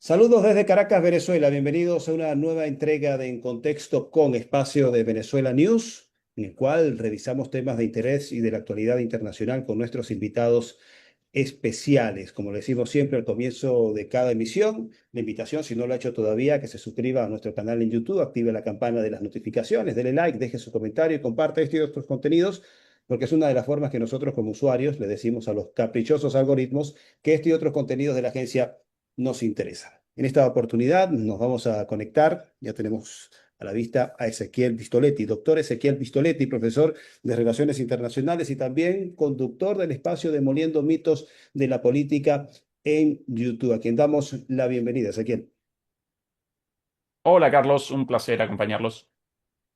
Saludos desde Caracas, Venezuela. Bienvenidos a una nueva entrega de En Contexto con espacio de Venezuela News, en el cual revisamos temas de interés y de la actualidad internacional con nuestros invitados especiales. Como le decimos siempre al comienzo de cada emisión, la invitación, si no lo ha hecho todavía, que se suscriba a nuestro canal en YouTube, active la campana de las notificaciones, dele like, deje su comentario y comparte este y otros contenidos, porque es una de las formas que nosotros como usuarios le decimos a los caprichosos algoritmos que este y otros contenidos de la agencia nos interesa. En esta oportunidad nos vamos a conectar, ya tenemos a la vista a Ezequiel Pistoletti, doctor Ezequiel Pistoletti, profesor de Relaciones Internacionales y también conductor del espacio Demoliendo Mitos de la Política en YouTube, a quien damos la bienvenida, Ezequiel. Hola Carlos, un placer acompañarlos.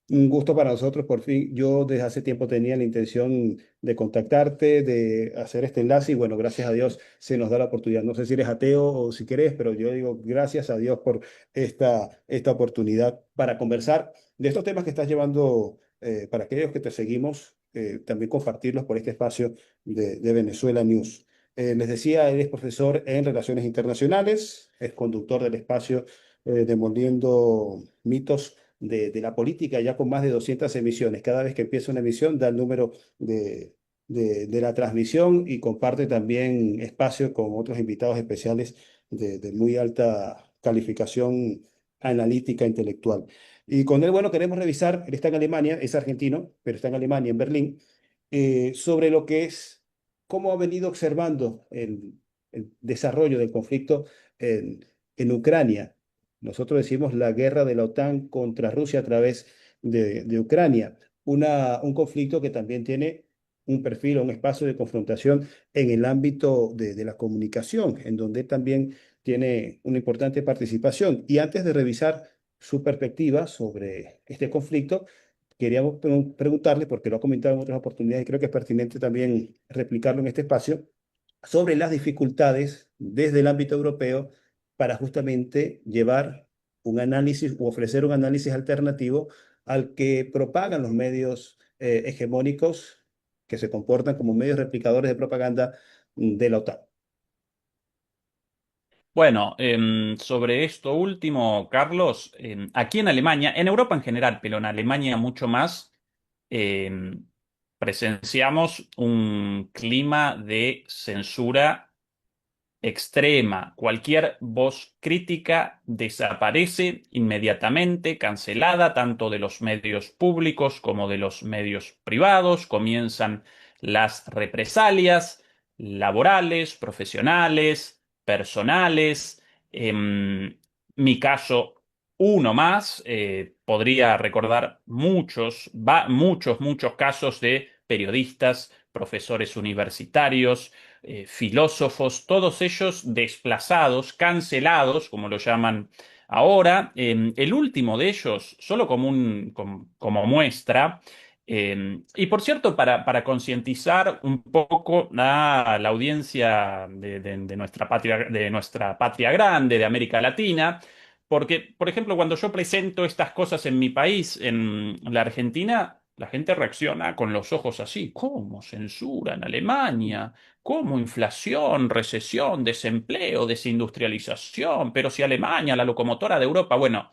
Un gusto para nosotros, por fin. Yo desde hace tiempo tenía la intención de contactarte, de hacer este enlace y bueno, gracias a Dios se nos da la oportunidad. No sé si eres ateo o si querés, pero yo digo gracias a Dios por esta oportunidad para conversar de estos temas que estás llevando para aquellos que te seguimos, también compartirlos por este espacio de Venezuela News. Les decía, él es profesor en Relaciones Internacionales, es conductor del espacio Demoliendo Mitos de la política, ya con más de 200 emisiones. Cada vez que empieza una emisión da el número de la transmisión y comparte también espacio con otros invitados especiales de muy alta calificación analítica intelectual. Y con él, bueno, queremos revisar, él está en Alemania, es argentino, pero está en Alemania, en Berlín, sobre lo que es, cómo ha venido observando el desarrollo del conflicto en Ucrania. Nosotros decimos la guerra de la OTAN contra Rusia a través de Ucrania, un conflicto que también tiene un perfil o un espacio de confrontación en el ámbito de la comunicación, en donde también tiene una importante participación. Y antes de revisar su perspectiva sobre este conflicto, queríamos preguntarle, porque lo ha comentado en otras oportunidades y creo que es pertinente también replicarlo en este espacio, sobre las dificultades desde el ámbito europeo para justamente llevar un análisis u ofrecer un análisis alternativo al que propagan los medios hegemónicos que se comportan como medios replicadores de propaganda de la OTAN. Bueno, sobre esto último, Carlos, aquí en Alemania, en Europa en general, pero en Alemania mucho más, em, presenciamos un clima de censura extrema. Cualquier voz crítica desaparece inmediatamente, cancelada, tanto de los medios públicos como de los medios privados. Comienzan las represalias laborales, profesionales, personales. En mi caso, uno más, podría recordar muchos casos de periodistas, profesores universitarios, filósofos, todos ellos desplazados, cancelados, como lo llaman ahora. El último de ellos, solo como muestra, y por cierto, para concientizar un poco a la audiencia de nuestra patria grande, de América Latina, porque, por ejemplo, cuando yo presento estas cosas en mi país, en la Argentina, la gente reacciona con los ojos así. ¿Cómo censura en Alemania? ¿Cómo inflación, recesión, desempleo, desindustrialización? Pero si Alemania, la locomotora de Europa, bueno,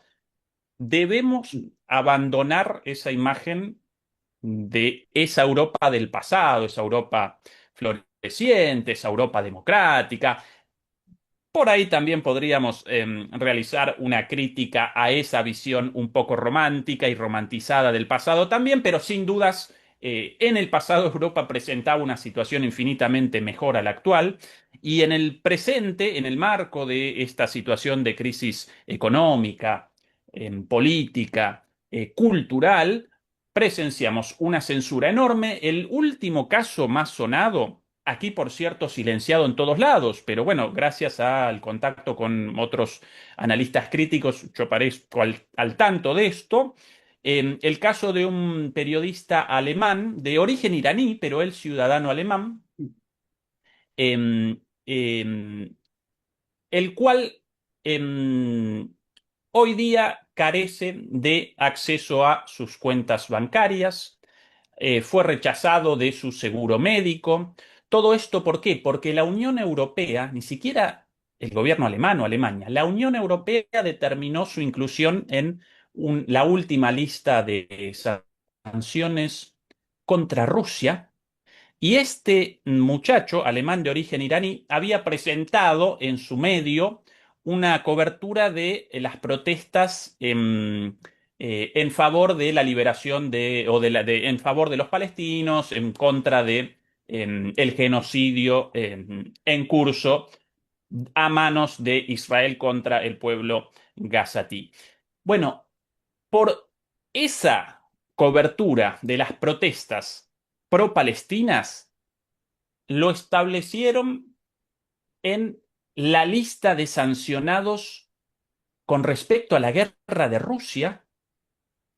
debemos abandonar esa imagen de esa Europa del pasado, esa Europa floreciente, esa Europa democrática. Por ahí también podríamos realizar una crítica a esa visión un poco romántica y romantizada del pasado también, pero sin dudas, en el pasado Europa presentaba una situación infinitamente mejor a la actual, y en el presente, en el marco de esta situación de crisis económica, política, cultural, presenciamos una censura enorme. El último caso más sonado, aquí, por cierto, silenciado en todos lados, pero bueno, gracias al contacto con otros analistas críticos, yo parezco al tanto de esto. El caso de un periodista alemán de origen iraní, pero él ciudadano alemán, em, em, el cual hoy día carece de acceso a sus cuentas bancarias, fue rechazado de su seguro médico. ¿Todo esto por qué? Porque la Unión Europea ni siquiera el gobierno alemán o Alemania. La Unión Europea determinó su inclusión en la última lista de sanciones contra Rusia. Y este muchacho, alemán de origen iraní, había presentado en su medio una cobertura de las protestas en favor de la liberación en favor de los palestinos, en contra de el genocidio en curso a manos de Israel contra el pueblo gazatí. Bueno, por esa cobertura de las protestas pro-palestinas, lo establecieron en la lista de sancionados con respecto a la guerra de Rusia,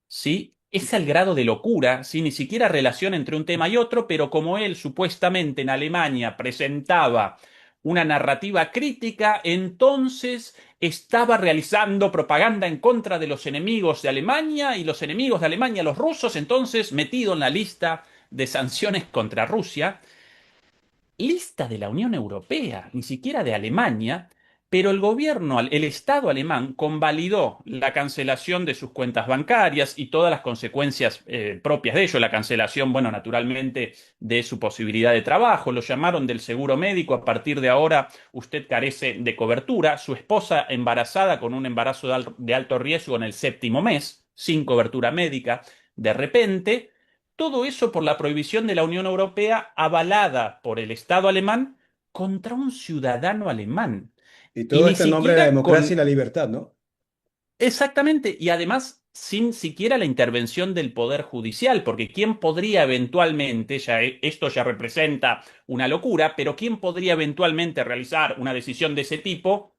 ¿sí? Es el grado de locura, ¿sí? Ni siquiera relación entre un tema y otro, pero como él supuestamente en Alemania presentaba una narrativa crítica, entonces estaba realizando propaganda en contra de los enemigos de Alemania y los enemigos de Alemania, los rusos, entonces metido en la lista de sanciones contra Rusia, lista de la Unión Europea, ni siquiera de Alemania, pero el gobierno, el Estado alemán convalidó la cancelación de sus cuentas bancarias y todas las consecuencias propias de ello, la cancelación, bueno, naturalmente, de su posibilidad de trabajo, lo llamaron del seguro médico, a partir de ahora usted carece de cobertura, su esposa embarazada con un embarazo de alto riesgo en el séptimo mes, sin cobertura médica, de repente todo eso por la prohibición de la Unión Europea avalada por el Estado alemán contra un ciudadano alemán. Y Y todo ni esto en nombre de la siquiera democracia y con... la libertad, ¿no? Exactamente, y además sin siquiera la intervención del Poder Judicial, porque ¿quién podría eventualmente, esto ya representa una locura, pero quién podría eventualmente realizar una decisión de ese tipo?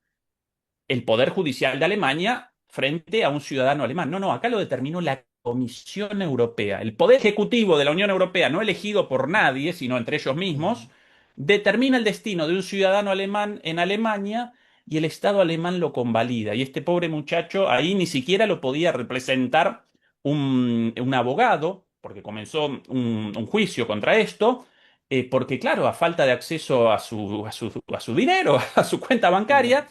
El Poder Judicial de Alemania frente a un ciudadano alemán. No, no, acá lo determinó la Comisión Europea. El Poder Ejecutivo de la Unión Europea, no elegido por nadie, sino entre ellos Ujú. mismos, determina el destino de un ciudadano alemán en Alemania y el Estado alemán lo convalida. Y este pobre muchacho ahí ni siquiera lo podía representar un abogado, porque comenzó un juicio contra esto, porque claro, a falta de acceso a su dinero, a su cuenta Claro. bancaria,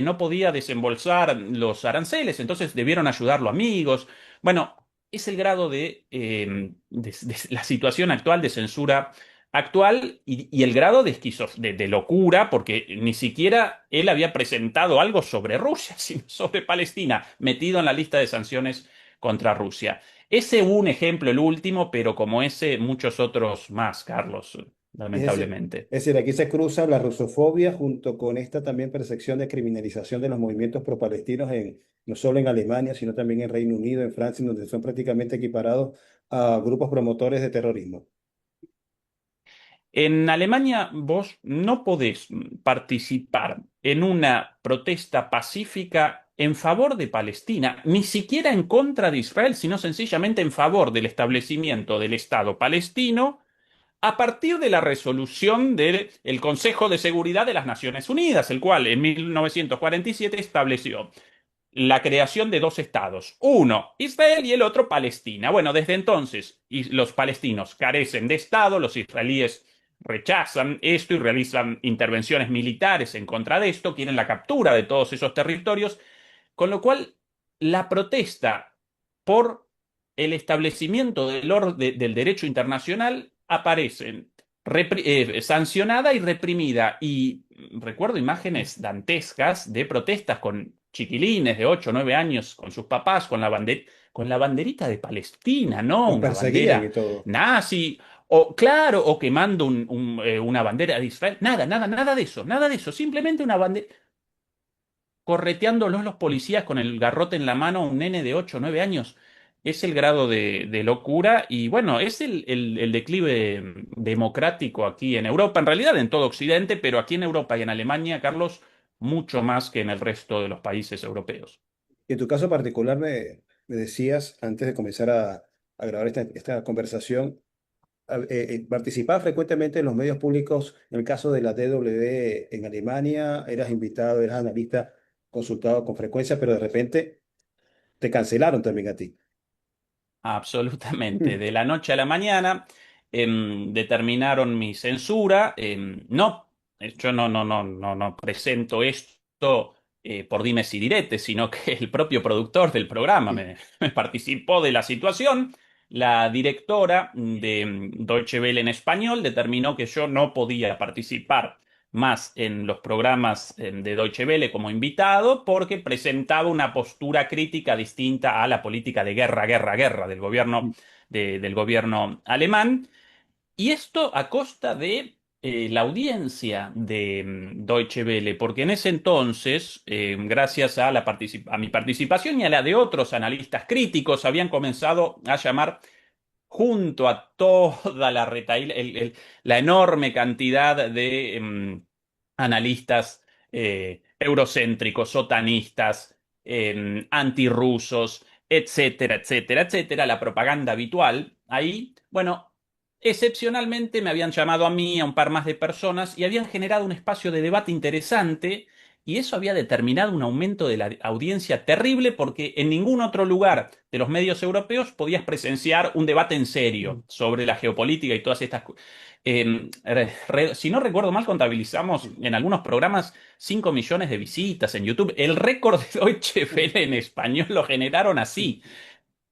no podía desembolsar los aranceles, entonces debieron ayudarlo amigos. Bueno, es el grado de la situación actual de censura actual y el grado de locura, porque ni siquiera él había presentado algo sobre Rusia, sino sobre Palestina, metido en la lista de sanciones contra Rusia. Ese un ejemplo, el último, pero como ese, muchos otros más, Carlos, lamentablemente. Es decir, aquí se cruza la rusofobia junto con esta también percepción de criminalización de los movimientos pro-palestinos no solo en Alemania, sino también en Reino Unido, en Francia, en donde son prácticamente equiparados a grupos promotores de terrorismo. En Alemania vos no podés participar en una protesta pacífica en favor de Palestina, ni siquiera en contra de Israel, sino sencillamente en favor del establecimiento del Estado palestino a partir de la resolución del Consejo de Seguridad de las Naciones Unidas, el cual en 1947 estableció la creación de dos estados, uno Israel y el otro Palestina. Bueno, desde entonces los palestinos carecen de estado, los israelíes rechazan esto y realizan intervenciones militares en contra de esto, quieren la captura de todos esos territorios, con lo cual la protesta por el establecimiento del derecho internacional aparece sancionada y reprimida. Y recuerdo imágenes dantescas de protestas con chiquilines de 8 o 9 años con sus papás, con la banderita de Palestina, ¿no? Los Una perseguían y bandera todo. nazi, o claro, o quemando una bandera de Israel. Nada, nada, nada de eso. Simplemente una bandera correteándolos los policías con el garrote en la mano a un nene de 8 o 9 años. Es el grado de locura y bueno, es el declive democrático aquí en Europa, en realidad en todo Occidente, pero aquí en Europa y en Alemania, Carlos, mucho más que en el resto de los países europeos. Y en tu caso particular me decías, antes de comenzar a grabar esta conversación, participabas frecuentemente en los medios públicos, en el caso de la DW en Alemania, eras invitado, eras analista, consultado con frecuencia, pero de repente te cancelaron también a ti. Absolutamente. De la noche a la mañana determinaron mi censura. No. yo no presento esto por dimes y diretes, sino que el propio productor del programa me participó de la situación. La directora de Deutsche Welle en español determinó que yo no podía participar más en los programas de Deutsche Welle como invitado porque presentaba una postura crítica distinta a la política de guerra, guerra, guerra del gobierno, del gobierno alemán. Y esto a costa de la audiencia de Deutsche Welle, porque en ese entonces, gracias a, a mi participación y a la de otros analistas críticos, habían comenzado a llamar junto a toda la retaíla, la enorme cantidad de analistas eurocéntricos, sotanistas, antirrusos, etcétera, etcétera, etcétera, la propaganda habitual. Ahí, bueno, excepcionalmente me habían llamado a mí, a un par más de personas, y habían generado un espacio de debate interesante, y eso había determinado un aumento de la audiencia terrible porque en ningún otro lugar de los medios europeos podías presenciar un debate en serio sobre la geopolítica y todas estas cosas. Si no recuerdo mal, contabilizamos en algunos programas 5 millones de visitas en YouTube. El récord de Deutsche Welle en español lo generaron así.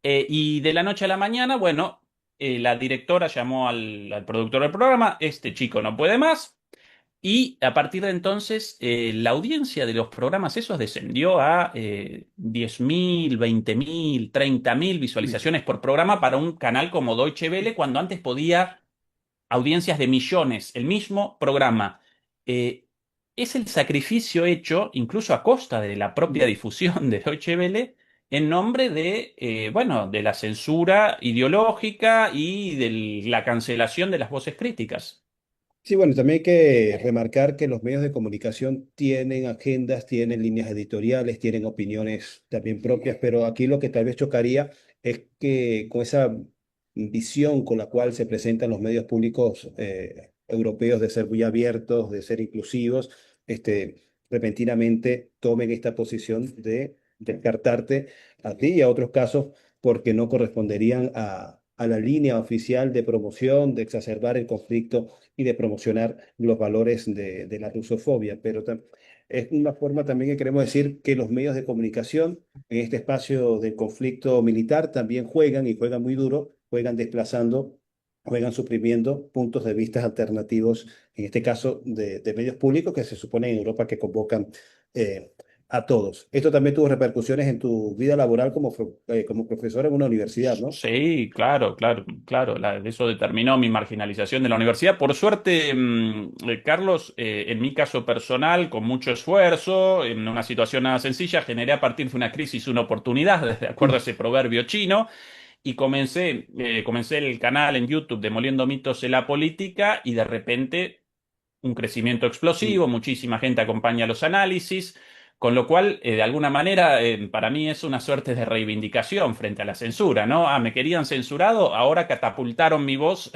Y de la noche a la mañana, bueno, la directora llamó al productor del programa, este chico no puede más, y a partir de entonces la audiencia de los programas esos descendió a 10.000, 20.000, 30.000 visualizaciones por programa para un canal como Deutsche Welle, cuando antes podía audiencias de millones, el mismo programa. Eh, es el sacrificio hecho, incluso a costa de la propia difusión de Deutsche Welle, en nombre de, bueno, de la censura ideológica y de la cancelación de las voces críticas. Sí, bueno, también hay que remarcar que los medios de comunicación tienen agendas, tienen líneas editoriales, tienen opiniones también propias, pero aquí lo que tal vez chocaría es que con esa visión con la cual se presentan los medios públicos europeos de ser muy abiertos, de ser inclusivos, repentinamente tomen esta posición de descartarte a ti y a otros casos porque no corresponderían a la línea oficial de promoción, de exacerbar el conflicto y de promocionar los valores de la rusofobia. Pero es una forma también que queremos decir que los medios de comunicación en este espacio del conflicto militar también juegan y juegan muy duro, juegan desplazando, juegan suprimiendo puntos de vista alternativos, en este caso de medios públicos que se supone en Europa que convocan eh, a todos. Esto también tuvo repercusiones en tu vida laboral como profesor en una universidad, ¿no? Sí, claro, claro, claro. Eso determinó mi marginalización de la universidad. Por suerte, Carlos, en mi caso personal, con mucho esfuerzo, en una situación nada sencilla, generé a partir de una crisis una oportunidad, de acuerdo a ese proverbio chino, y comencé el canal en YouTube Demoliendo mitos en la política, y de repente un crecimiento explosivo, muchísima gente acompaña los análisis, con lo cual, de alguna manera, para mí es una suerte de reivindicación frente a la censura, ¿no? Ah, me querían censurado, ahora catapultaron mi voz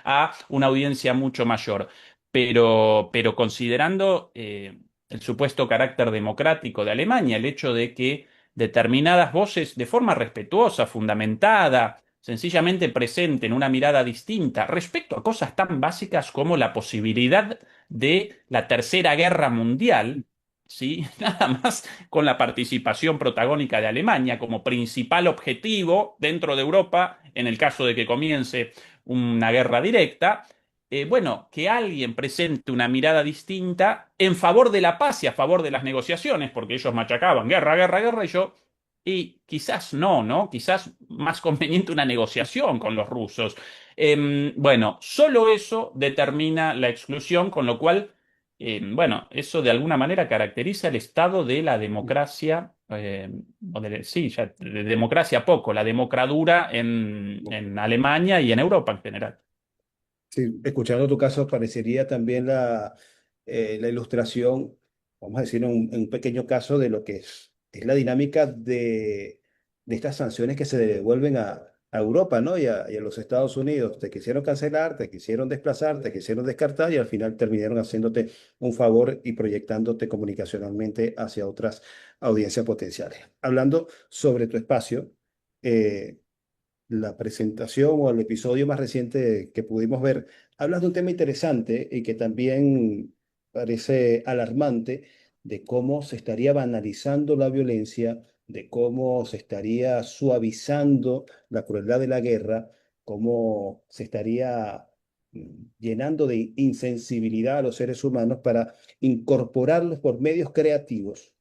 a una audiencia mucho mayor. Pero considerando el supuesto carácter democrático de Alemania, el hecho de que determinadas voces, de forma respetuosa, fundamentada, sencillamente presenten una mirada distinta respecto a cosas tan básicas como la posibilidad de la Tercera Guerra Mundial, ¿sí? Nada más con la participación protagónica de Alemania como principal objetivo dentro de Europa, en el caso de que comience una guerra directa. Bueno, que alguien presente una mirada distinta en favor de la paz y a favor de las negociaciones, porque ellos machacaban guerra, guerra, guerra, y yo, y quizás no, ¿no? Quizás más conveniente una negociación con los rusos. Bueno, solo eso determina la exclusión, con lo cual, bueno, eso de alguna manera caracteriza el estado de la democracia, sí, ya de democracia poco, la democradura en Alemania y en Europa en general. Sí, escuchando tu caso, parecería también la ilustración, vamos a decir, en un pequeño caso de lo que es la dinámica de estas sanciones que se devuelven a Europa, ¿no? Y a los Estados Unidos. Te quisieron cancelar, te quisieron desplazar, te quisieron descartar y al final terminaron haciéndote un favor y proyectándote comunicacionalmente hacia otras audiencias potenciales. Hablando sobre tu espacio, eh, la presentación o el episodio más reciente que pudimos ver, hablas de un tema interesante y que también parece alarmante de cómo se estaría banalizando la violencia, de cómo se estaría suavizando la crueldad de la guerra, cómo se estaría llenando de insensibilidad a los seres humanos para incorporarlos por medios creativos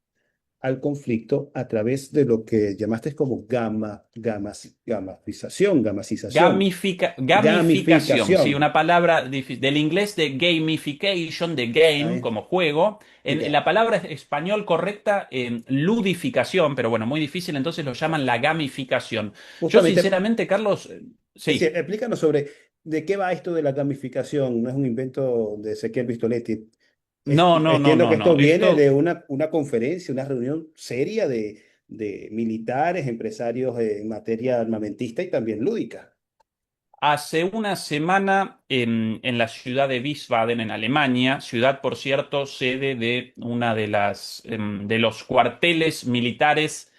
al conflicto a través de lo que llamaste como gamización, Gamificación, sí, gamificación. una palabra del inglés de gamification, de game, Ahí, como juego. ya. La palabra español correcta, ludificación, pero bueno, muy difícil, entonces lo llaman la gamificación. Yo Justamente, sinceramente, Carlos, sí, sí. explícanos sobre de qué va esto de la gamificación. No es un invento de Ezequiel Vistoletti. No, no, no, Entiendo que no, esto no. viene de Esto una conferencia, una reunión seria de militares, empresarios en materia armamentista y también lúdica. hace una semana en la ciudad de Wiesbaden, en Alemania, ciudad, por cierto, sede de una de las de los cuarteles militares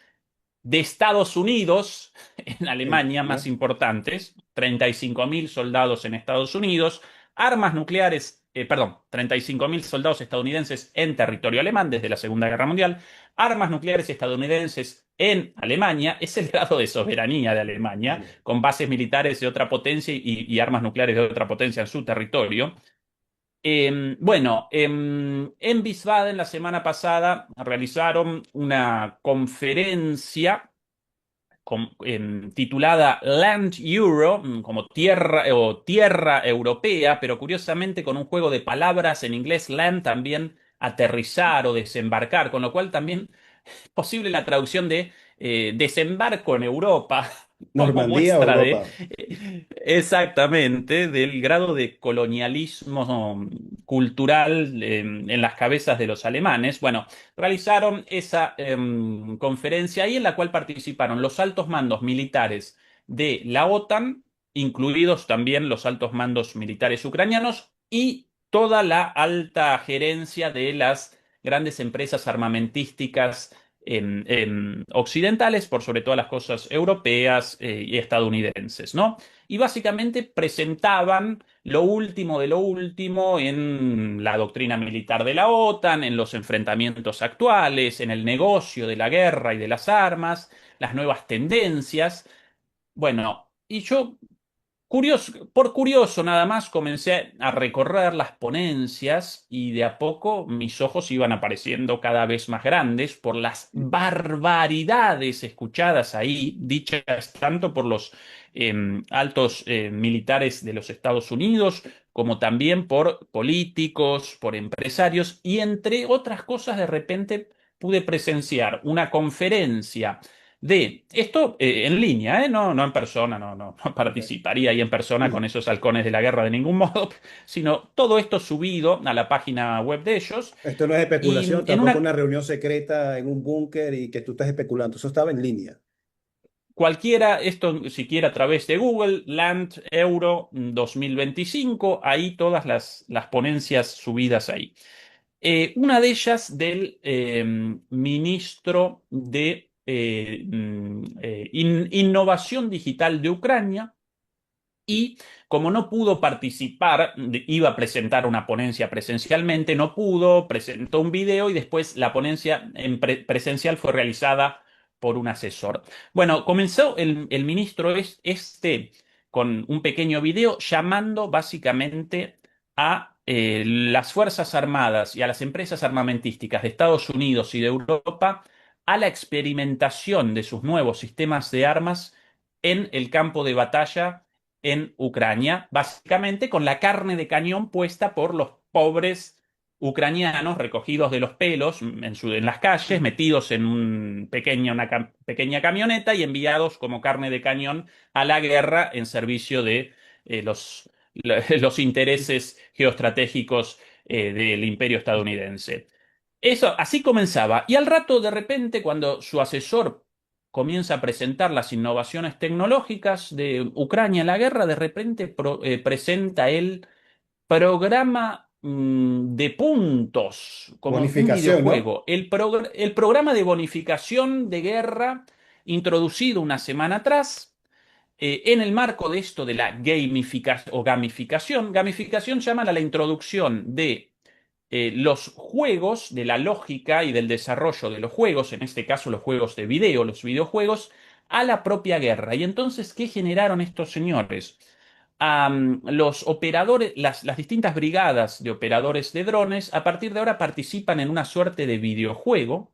de Estados Unidos en Alemania más ¿Ya? importantes, 35.000 soldados en Estados Unidos, armas nucleares, perdón, 35.000 soldados estadounidenses en territorio alemán desde la Segunda Guerra Mundial, armas nucleares estadounidenses en Alemania, es el grado de soberanía de Alemania, Vale. con bases militares de otra potencia y armas nucleares de otra potencia en su territorio. En Wiesbaden la semana pasada realizaron una conferencia titulada Land Euro, como tierra o tierra europea, pero curiosamente con un juego de palabras en inglés, land también aterrizar o desembarcar, con lo cual también es posible la traducción de desembarco en Europa, como Normandía, muestra de Europa. exactamente del grado de colonialismo cultural en las cabezas de los alemanes. Bueno, realizaron esa conferencia ahí en la cual participaron los altos mandos militares de la OTAN, incluidos también los altos mandos militares ucranianos y toda la alta gerencia de las grandes empresas armamentísticas occidentales, por sobre todas las cosas europeas y estadounidenses, ¿no? Y básicamente presentaban lo último de lo último en la doctrina militar de la OTAN, en los enfrentamientos actuales, en el negocio de la guerra y de las armas, las nuevas tendencias. Bueno, y yo curioso, por curioso nada más, comencé a recorrer las ponencias y de a poco mis ojos iban apareciendo cada vez más grandes por las barbaridades escuchadas ahí, dichas tanto por los altos militares de los Estados Unidos como también por políticos, por empresarios y entre otras cosas de repente pude presenciar una conferencia de esto en línea, no, no en persona, no Ok. participaría ahí en persona con No, esos halcones de la guerra de ningún modo, sino todo esto subido a la página web de ellos esto no es especulación, y en tampoco una una reunión secreta en un búnker y que tú estás especulando. Eso estaba en línea. cualquiera, esto siquiera a través de Google, Land Euro 2025, ahí todas las ponencias subidas ahí. Una de ellas del ministro de Innovación Digital de Ucrania. Y como no pudo participar, iba a presentar una ponencia presencialmente, no pudo, presentó un video y después la ponencia presencial fue realizada por un asesor. Bueno, comenzó el ministro con un pequeño video llamando básicamente a las Fuerzas Armadas y a las empresas armamentísticas de Estados Unidos y de Europa a la experimentación de sus nuevos sistemas de armas en el campo de batalla en Ucrania, básicamente con la carne de cañón puesta por los pobres ucranianos recogidos de los pelos en las calles, metidos en una pequeña camioneta y enviados como carne de cañón a la guerra en servicio de los intereses geoestratégicos del imperio estadounidense. Eso, así comenzaba. Y al rato, de repente, cuando su asesor comienza a presentar las innovaciones tecnológicas de Ucrania en la guerra, de repente presenta el programa de puntos, como un Bonificación, ¿no? videojuego. El programa de bonificación de guerra introducido una semana atrás. En el marco de esto de la gamificación, gamificación llama a la introducción de los juegos, de la lógica y del desarrollo de los juegos, en este caso los juegos de video, los videojuegos, a la propia guerra. Y entonces, ¿qué generaron estos señores? Los operadores, las distintas brigadas de operadores de drones, a partir de ahora participan en una suerte de videojuego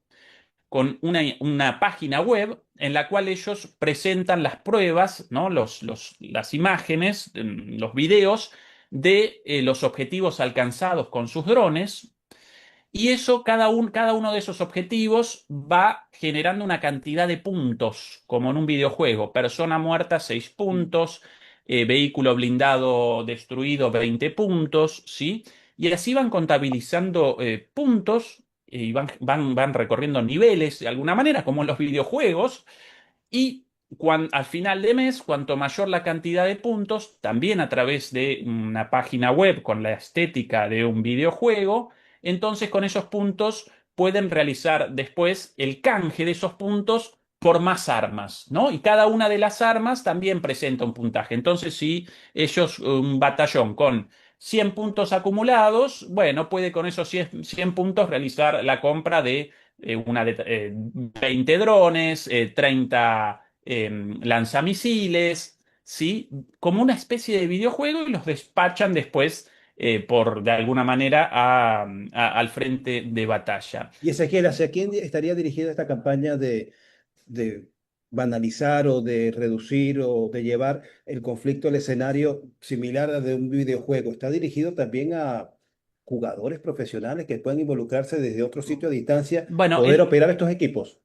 con una página web en la cual ellos presentan las pruebas, ¿no? Las imágenes, los videos de los objetivos alcanzados con sus drones. Y eso, cada uno de esos objetivos va generando una cantidad de puntos, como en un videojuego. Persona muerta, 6 puntos. Vehículo blindado destruido, 20 puntos, ¿sí? Y así van contabilizando puntos y van recorriendo niveles de alguna manera, como en los videojuegos. Y al final de mes, cuanto mayor la cantidad de puntos, también a través de una página web con la estética de un videojuego, entonces con esos puntos pueden realizar después el canje de esos puntos por más armas, ¿no? Y cada una de las armas también presenta un puntaje. Entonces, si ellos, un batallón con 100 puntos acumulados, bueno, puede con esos 100 puntos realizar la compra de 20 drones, 30 lanzamisiles, ¿sí? Como una especie de videojuego y los despachan después de alguna manera al frente de batalla. Y Ezequiel, ¿hacia quién estaría dirigida esta campaña de banalizar o de reducir o de llevar el conflicto al escenario similar al de un videojuego? ¿Está dirigido también a jugadores profesionales que puedan involucrarse desde otro sitio a distancia, Bueno, poder operar estos equipos?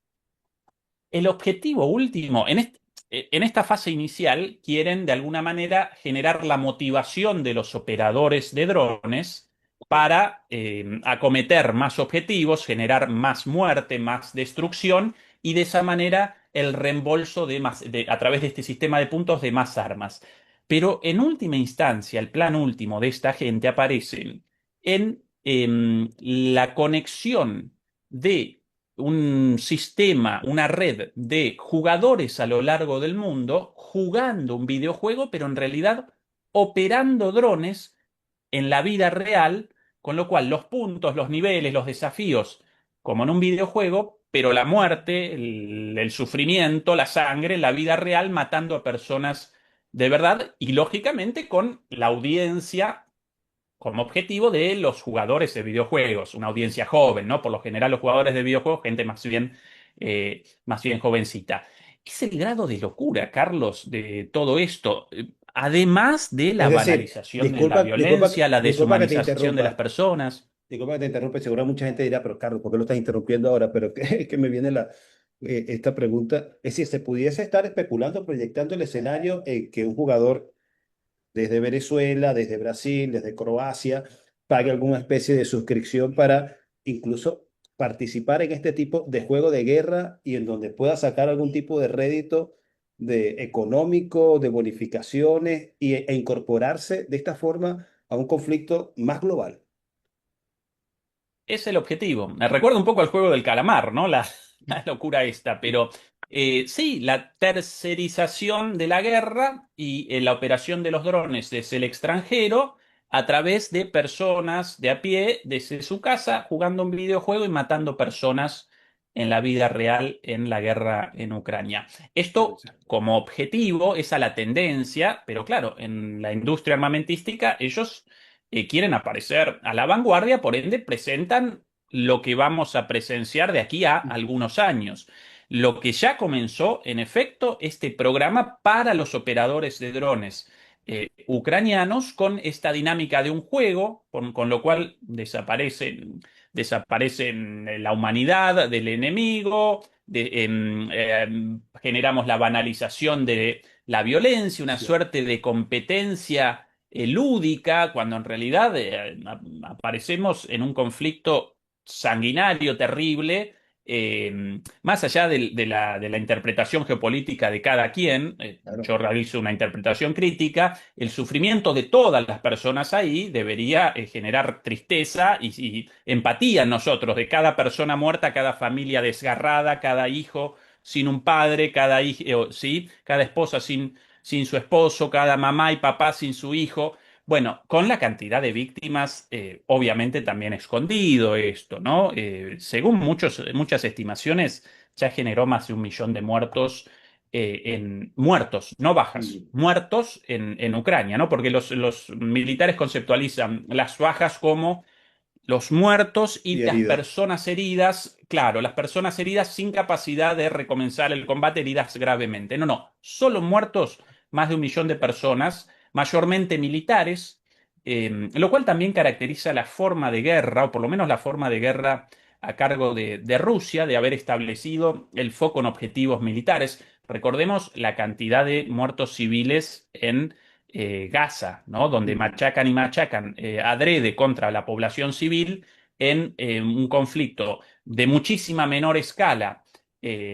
el objetivo último, en esta fase inicial, quieren de alguna manera generar la motivación de los operadores de drones para acometer más objetivos, generar más muerte, más destrucción y de esa manera el reembolso a través de este sistema de puntos de más armas. Pero en última instancia, el plan último de esta gente aparece en la conexión de un sistema, una red de jugadores a lo largo del mundo jugando un videojuego, pero en realidad operando drones en la vida real, con lo cual los puntos, los niveles, los desafíos, como en un videojuego, pero la muerte, el sufrimiento, la sangre, en la vida real, matando a personas de verdad y lógicamente con la audiencia como objetivo de los jugadores de videojuegos, una audiencia joven, ¿no? Por lo general los jugadores de videojuegos, gente más bien jovencita. Es el grado de locura, Carlos, de todo esto. Además de la Es decir, banalización de la violencia, la disculpa que te deshumanización de las interrumpa. personas. Disculpa que te interrumpa, seguro mucha gente dirá, pero Carlos, ¿por qué lo estás interrumpiendo ahora? Pero que me viene esta pregunta. Es si se pudiese estar especulando, proyectando el escenario en que un jugador desde Venezuela, desde Brasil, desde Croacia, pague alguna especie de suscripción para incluso participar en este tipo de juego de guerra y en donde pueda sacar algún tipo de rédito económico, de bonificaciones e incorporarse de esta forma a un conflicto más global. Es el objetivo. Me recuerda un poco al juego del calamar, ¿no? La locura esta, pero sí, la tercerización de la guerra y la operación de los drones desde el extranjero a través de personas de a pie desde su casa jugando un videojuego y matando personas en la vida real en la guerra en Ucrania. Esto como objetivo es a la tendencia, pero claro, en la industria armamentística ellos quieren aparecer a la vanguardia, por ende presentan lo que vamos a presenciar de aquí a algunos años. Lo que ya comenzó, en efecto, este programa para los operadores de drones ucranianos con esta dinámica de un juego, con lo cual desaparecen la humanidad del enemigo, generamos la banalización de la violencia, una Sí. suerte de competencia lúdica, cuando en realidad aparecemos en un conflicto sanguinario, terrible, más allá de la interpretación geopolítica de cada quien, Claro. yo realizo una interpretación crítica, el sufrimiento de todas las personas ahí debería generar tristeza y empatía en nosotros, de cada persona muerta, cada familia desgarrada, cada hijo sin un padre, cada hijo, ¿sí? Cada esposa sin su esposo, cada mamá y papá sin su hijo. Bueno, con la cantidad de víctimas, obviamente también escondido esto, ¿no? Según muchas estimaciones, ya generó más de 1 millón de muertos en muertos, no bajas, Mm. muertos en Ucrania, ¿no? Porque los militares conceptualizan las bajas como los muertos Y y las heridos. personas heridas, claro, las personas heridas sin capacidad de recomenzar el combate, heridas gravemente. No, no, solo muertos, más de 1 millón de personas, mayormente militares, lo cual también caracteriza la forma de guerra, o por lo menos la forma de guerra a cargo de Rusia, de haber establecido el foco en objetivos militares. Recordemos la cantidad de muertos civiles en Gaza, ¿no? Donde Mm. machacan y machacan adrede contra la población civil en un conflicto de muchísima menor escala,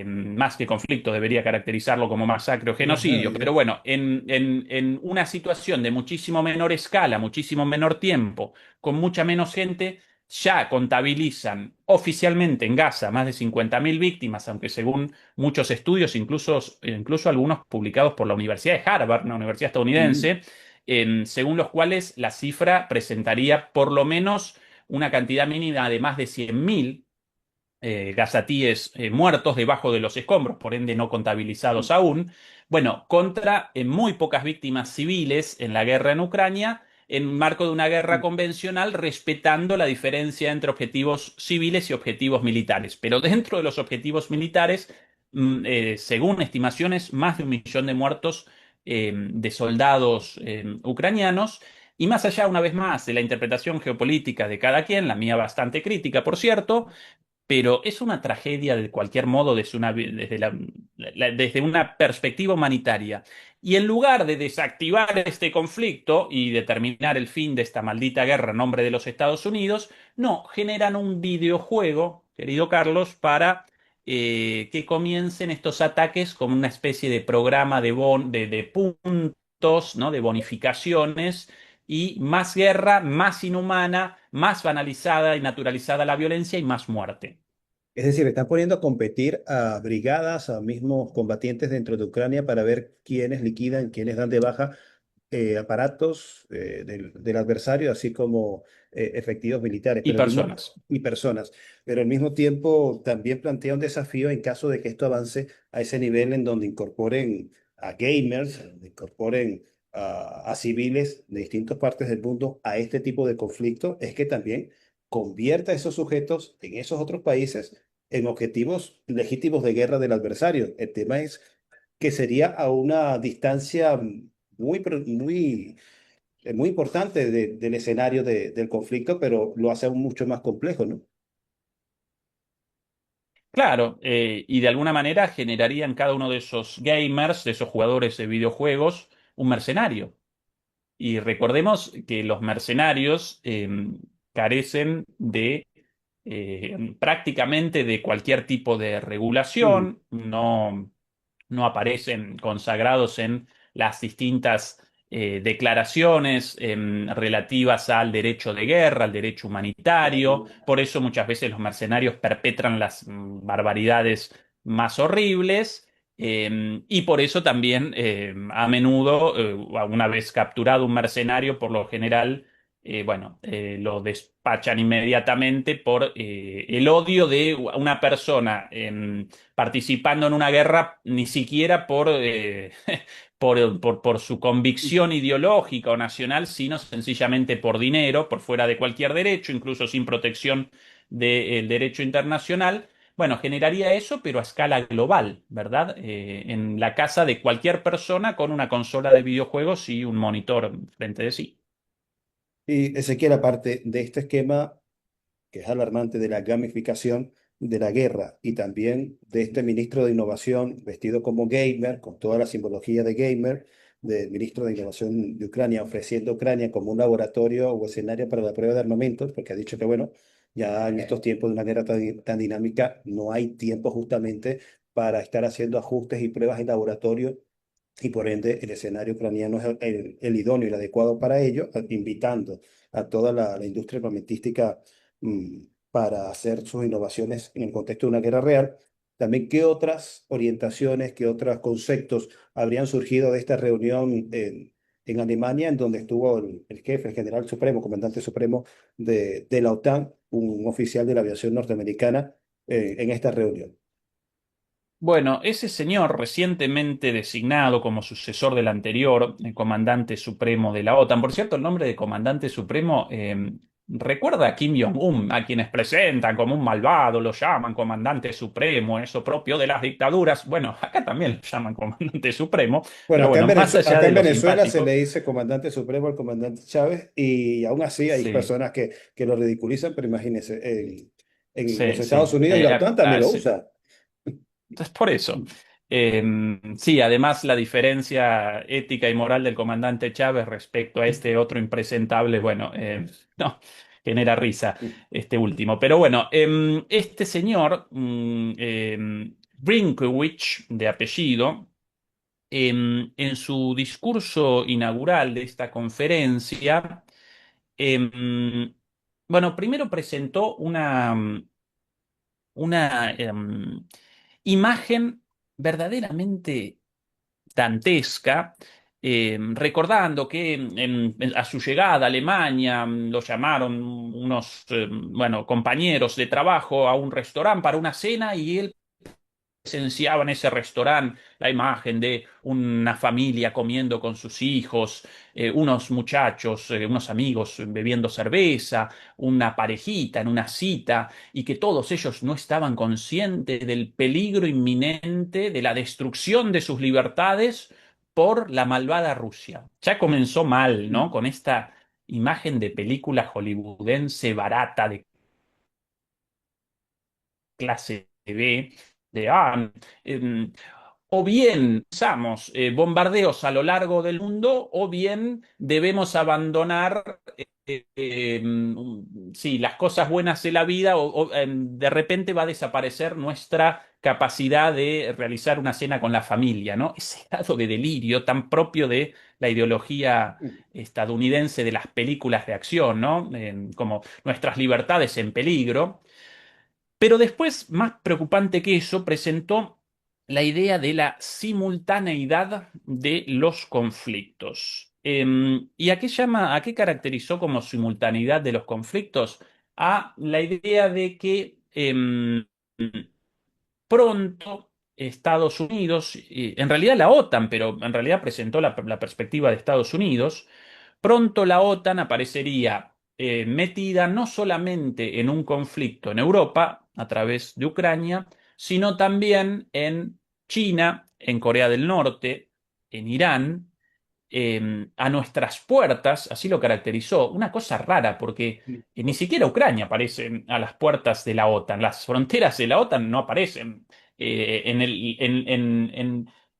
más que conflicto, debería caracterizarlo como masacre o Ajá, genocidio, ya. pero bueno, en una situación de muchísimo menor escala, muchísimo menor tiempo, con mucha menos gente, ya contabilizan oficialmente en Gaza más de 50.000 víctimas, aunque según muchos estudios, incluso algunos publicados por la Universidad de Harvard, una universidad Mm. estadounidense, según los cuales la cifra presentaría por lo menos una cantidad mínima de más de 100.000 gazatíes muertos debajo de los escombros, por ende no contabilizados aún. Bueno, contra muy pocas víctimas civiles en la guerra en Ucrania, en marco de una guerra Mm. convencional, respetando la diferencia entre objetivos civiles y objetivos militares. Pero dentro de los objetivos militares, según estimaciones, más de 1 millón de muertos de soldados ucranianos. Y más allá, una vez más, de la interpretación geopolítica de cada quien, la mía bastante crítica, por cierto, pero es una tragedia de cualquier modo desde una perspectiva humanitaria. Y en lugar de desactivar este conflicto y determinar el fin de esta maldita guerra en nombre de los Estados Unidos, no, generan un videojuego, querido Carlos, para que comiencen estos ataques como una especie de programa de puntos, ¿no? De bonificaciones y más guerra, más inhumana, más banalizada y naturalizada la violencia y más muerte. Es decir, están poniendo a competir a brigadas, a mismos combatientes dentro de Ucrania para ver quiénes liquidan, quiénes dan de baja aparatos del adversario, así como efectivos militares, Y pero al mismo, personas. y personas. Pero al mismo tiempo también plantea un desafío en caso de que esto avance a ese nivel en donde incorporen a gamers, incorporen a civiles de distintas partes del mundo a este tipo de conflicto, es que también convierta a esos sujetos en esos otros países en objetivos legítimos de guerra del adversario. El tema es que sería a una distancia muy importante del escenario del conflicto, pero lo hace aún mucho más complejo, ¿no? Claro, y de alguna manera generaría en cada uno de esos gamers, de esos jugadores de videojuegos, un mercenario. Y recordemos que los mercenarios carecen de prácticamente de cualquier tipo de Mm. regulación, no aparecen consagrados en las distintas declaraciones relativas al derecho de guerra, al derecho humanitario. Por eso muchas veces los mercenarios perpetran las barbaridades más horribles. Y por eso también a menudo, una vez capturado un mercenario, por lo general, bueno, lo despachan inmediatamente por el odio de una persona participando en una guerra, ni siquiera por su convicción ideológica o nacional, sino sencillamente por dinero, por fuera de cualquier derecho, incluso sin protección del derecho internacional. Bueno, generaría eso, pero a escala global, ¿verdad? En la casa de cualquier persona con una consola de videojuegos y un monitor frente de sí. Y Ezequiel, aparte de este esquema que es alarmante de la gamificación de la guerra y también de este ministro de Innovación vestido como gamer, con toda la simbología de gamer, del ministro de Innovación de Ucrania, ofreciendo a Ucrania como un laboratorio o escenario para la prueba de armamentos, porque ha dicho que, bueno, ya en estos tiempos de una guerra tan dinámica, no hay tiempo justamente para estar haciendo ajustes y pruebas en laboratorio y por ende el escenario ucraniano es el idóneo y el adecuado para ello, invitando a toda la industria armamentística mm, para hacer sus innovaciones en el contexto de una guerra real. También, ¿qué otras orientaciones, qué otros conceptos habrían surgido de esta reunión en Alemania, en donde estuvo el jefe, el general supremo, comandante supremo de la OTAN, un oficial de la aviación norteamericana, en esta reunión. Bueno, ese señor, recientemente designado como sucesor del anterior, el comandante supremo de la OTAN, por cierto, el nombre de comandante supremo recuerda a Kim Jong-un, a quienes presentan como un malvado, lo llaman comandante supremo, eso propio de las dictaduras. Bueno, acá también lo llaman comandante supremo, Bueno, pero bueno, más allá Acá de en lo Venezuela se simpático, le dice comandante supremo al comandante Chávez y aún así hay sí, personas que lo ridiculizan, pero imagínense, en los sí, Estados sí. Unidos y la OTAN también lo Sí. usa. Entonces, por eso. Sí, además la diferencia ética y moral del comandante Chávez respecto a este otro impresentable, bueno, no, genera risa este último. Pero bueno, este señor, Brinkowicz, de apellido, en su discurso inaugural de esta conferencia, bueno, primero presentó una imagen verdaderamente dantesca, recordando que a su llegada a Alemania lo llamaron unos bueno, compañeros de trabajo a un restaurante para una cena y él presenciaba en ese restaurante la imagen de una familia comiendo con sus hijos, unos muchachos, unos amigos bebiendo cerveza, una parejita en una cita, y que todos ellos no estaban conscientes del peligro inminente de la destrucción de sus libertades por la malvada Rusia. Ya comenzó mal, ¿no? Con esta imagen de película hollywoodense barata de clase B, de o bien usamos bombardeos a lo largo del mundo, o bien debemos abandonar sí, las cosas buenas de la vida, de repente va a desaparecer nuestra capacidad de realizar una cena con la familia, ¿no? Ese grado de delirio tan propio de la ideología estadounidense de las películas de acción, ¿no? Como nuestras libertades en peligro. Pero después, más preocupante que eso, presentó la idea de la simultaneidad de los conflictos. ¿Y a qué caracterizó como simultaneidad de los conflictos? A la idea de que pronto Estados Unidos, en realidad la OTAN, pero en realidad presentó la perspectiva de Estados Unidos, pronto la OTAN aparecería metida no solamente en un conflicto en Europa a través de Ucrania, sino también en China, en Corea del Norte, en Irán, a nuestras puertas, así lo caracterizó, una cosa rara, porque ni siquiera Ucrania aparece a las puertas de la OTAN, las fronteras de la OTAN no aparecen en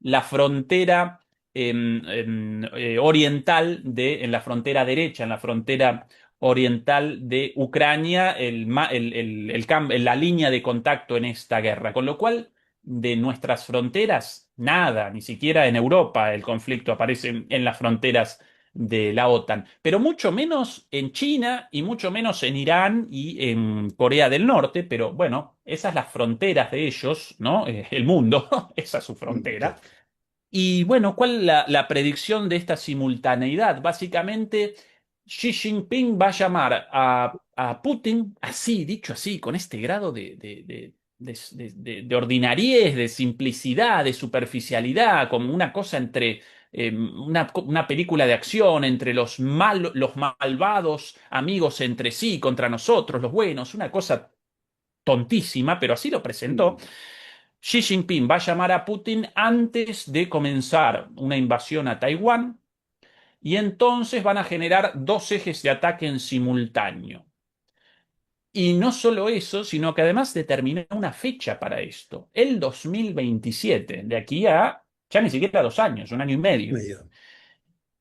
la frontera oriental en la frontera derecha, en la frontera oriental de Ucrania, la línea de contacto en esta guerra, con lo cual de nuestras fronteras, nada, ni siquiera en Europa el conflicto aparece en las fronteras de la OTAN, pero mucho menos en China y mucho menos en Irán y en Corea del Norte, pero bueno, esas las fronteras de ellos, ¿no? El mundo, esa es su frontera. Claro. Y bueno, ¿cuál es la predicción de esta simultaneidad? Básicamente, Xi Jinping va a llamar a Putin, así, dicho así, con este grado de ordinariez, de simplicidad, de superficialidad, como una cosa entre una película de acción entre los malvados amigos entre sí, contra nosotros, los buenos, una cosa tontísima, pero así lo presentó. Xi Jinping va a llamar a Putin antes de comenzar una invasión a Taiwán y entonces van a generar dos ejes de ataque en simultáneo. Y no solo eso, sino que además determina una fecha para esto, el 2027, de aquí a ya ni siquiera 2 años, un año y medio. Medio.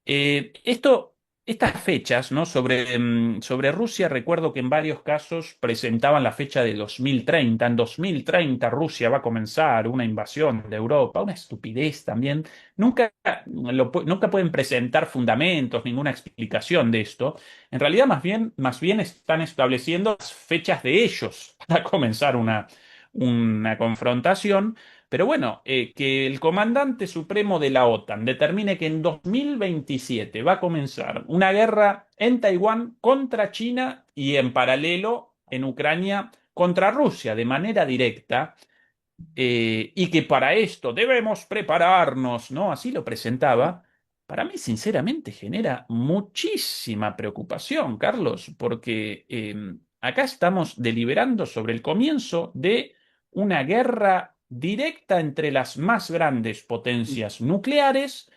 Esto, estas fechas, ¿no? Sobre Rusia, recuerdo que en varios casos presentaban la fecha de 2030. En 2030 Rusia va a comenzar una invasión de Europa, una estupidez también. Nunca, nunca pueden presentar fundamentos, ninguna explicación de esto. En realidad, más bien están estableciendo las fechas de ellos para comenzar una confrontación. Pero bueno, que el comandante supremo de la OTAN determine que en 2027 va a comenzar una guerra en Taiwán contra China y en paralelo en Ucrania contra Rusia de manera directa, y que para esto debemos prepararnos, ¿no? Así lo presentaba. Para mí, sinceramente, genera muchísima preocupación, Carlos, porque acá estamos deliberando sobre el comienzo de una guerra directa entre las más grandes potencias nucleares,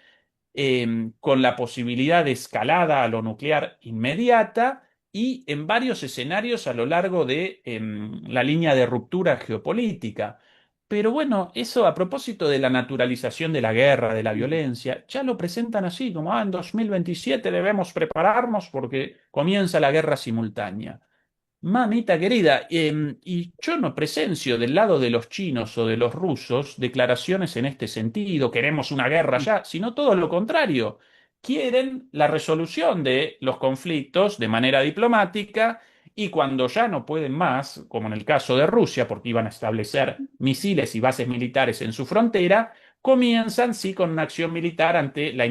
con la posibilidad de escalada a lo nuclear inmediata y en varios escenarios a lo largo de la línea de ruptura geopolítica. Pero bueno, eso a propósito de la naturalización de la guerra, de la violencia, ya lo presentan así, como, en 2027 debemos prepararnos porque comienza la guerra simultánea. Mamita querida, y yo no presencio del lado de los chinos o de los rusos declaraciones en este sentido, queremos una guerra ya, sino todo lo contrario. Quieren la resolución de los conflictos de manera diplomática y cuando ya no pueden más, como en el caso de Rusia, porque iban a establecer misiles y bases militares en su frontera, comienzan sí con una acción militar ante la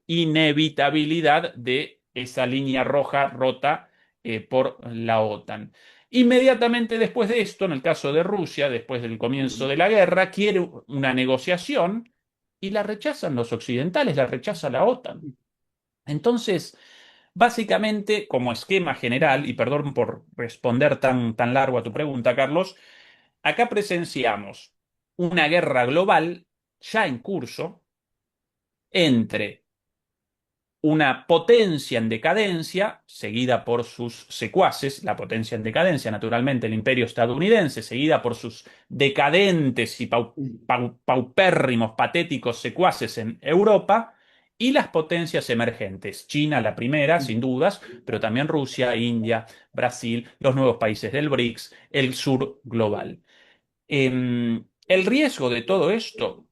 inevitabilidad de esa línea roja rota por la OTAN. Inmediatamente después de esto, en el caso de Rusia, después del comienzo de la guerra, quiere una negociación y la rechazan los occidentales, la rechaza la OTAN. Entonces, básicamente, como esquema general, y perdón por responder tan largo a tu pregunta, Carlos, acá presenciamos una guerra global ya en curso entre una potencia en decadencia, seguida por sus secuaces, la potencia en decadencia, naturalmente el imperio estadounidense, seguida por sus decadentes y paupérrimos, patéticos secuaces en Europa, y las potencias emergentes, China la primera, sin dudas, pero también Rusia, India, Brasil, los nuevos países del BRICS, el sur global. El riesgo de todo esto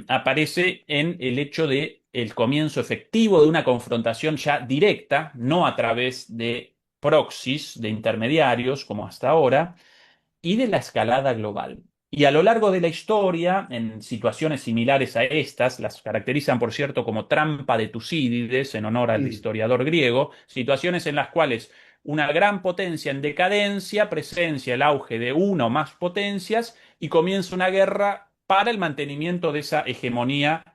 aparece en el hecho de el comienzo efectivo de una confrontación ya directa, no a través de proxies, de intermediarios, como hasta ahora, y de la escalada global. Y a lo largo de la historia, en situaciones similares a estas, las caracterizan, por cierto, como trampa de Tucídides, en honor al historiador griego, situaciones en las cuales una gran potencia en decadencia presencia el auge de una o más potencias y comienza una guerra para el mantenimiento de esa hegemonía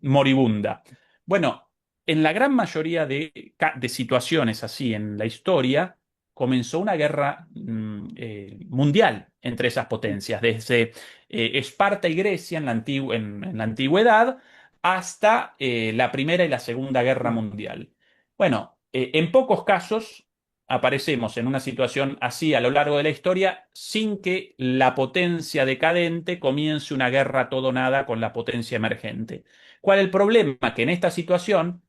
moribunda. Bueno, en la gran mayoría de situaciones así en la historia, comenzó una guerra mundial entre esas potencias, desde Esparta y Grecia en la antigüedad hasta la Primera y la Segunda Guerra Mundial. Bueno, en pocos casos aparecemos en una situación así a lo largo de la historia sin que la potencia decadente comience una guerra a todo nada con la potencia emergente. ¿Cuál es el problema? Que en esta situación,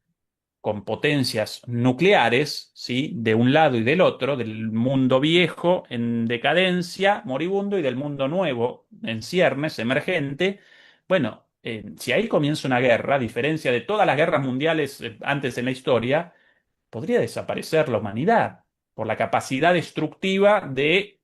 con potencias nucleares, ¿sí? De un lado y del otro, del mundo viejo en decadencia, moribundo, y del mundo nuevo en ciernes, emergente, bueno, si ahí comienza una guerra, a diferencia de todas las guerras mundiales antes en la historia, podría desaparecer la humanidad por la capacidad destructiva de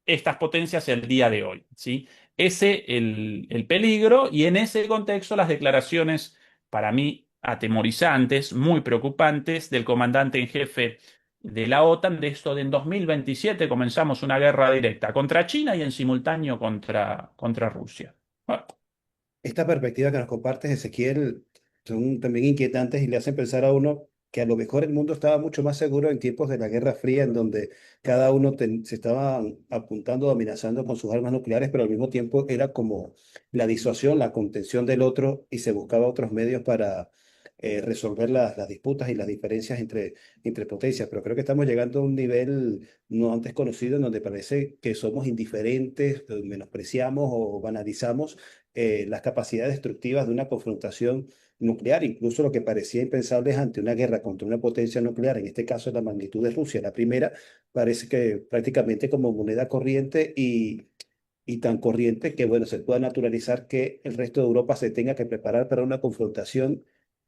estas potencias el día de hoy, ¿sí? Ese el peligro y en ese contexto las declaraciones para mí atemorizantes, muy preocupantes del comandante en jefe de la OTAN de esto de en 2027 comenzamos una guerra directa contra China y en simultáneo contra Rusia. Bueno, Esta perspectiva que nos compartes, Ezequiel, son también inquietantes y le hacen pensar a uno que a lo mejor el mundo estaba mucho más seguro en tiempos de la Guerra Fría, en donde cada uno se estaba apuntando, amenazando con sus armas nucleares, pero al mismo tiempo era como la disuasión, la contención del otro y se buscaba otros medios para resolver las disputas y las diferencias entre potencias. Pero creo que estamos llegando a un nivel no antes conocido en donde parece que somos indiferentes, menospreciamos o banalizamos las capacidades destructivas de una confrontación nuclear, incluso lo que parecía impensable ante una guerra contra una potencia nuclear, en este caso la magnitud de Rusia, la primera, parece que prácticamente como moneda corriente y tan corriente que, bueno, se pueda naturalizar que el resto de Europa se tenga que preparar para una confrontación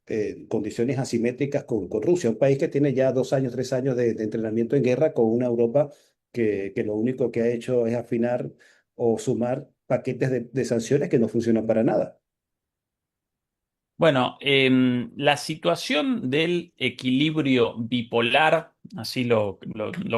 en condiciones asimétricas con Rusia, un país que tiene ya 2 años, 3 años de entrenamiento en guerra con una Europa que lo único que ha hecho es afinar o sumar paquetes de sanciones que no funcionan para nada. Bueno, la situación del equilibrio bipolar, así lo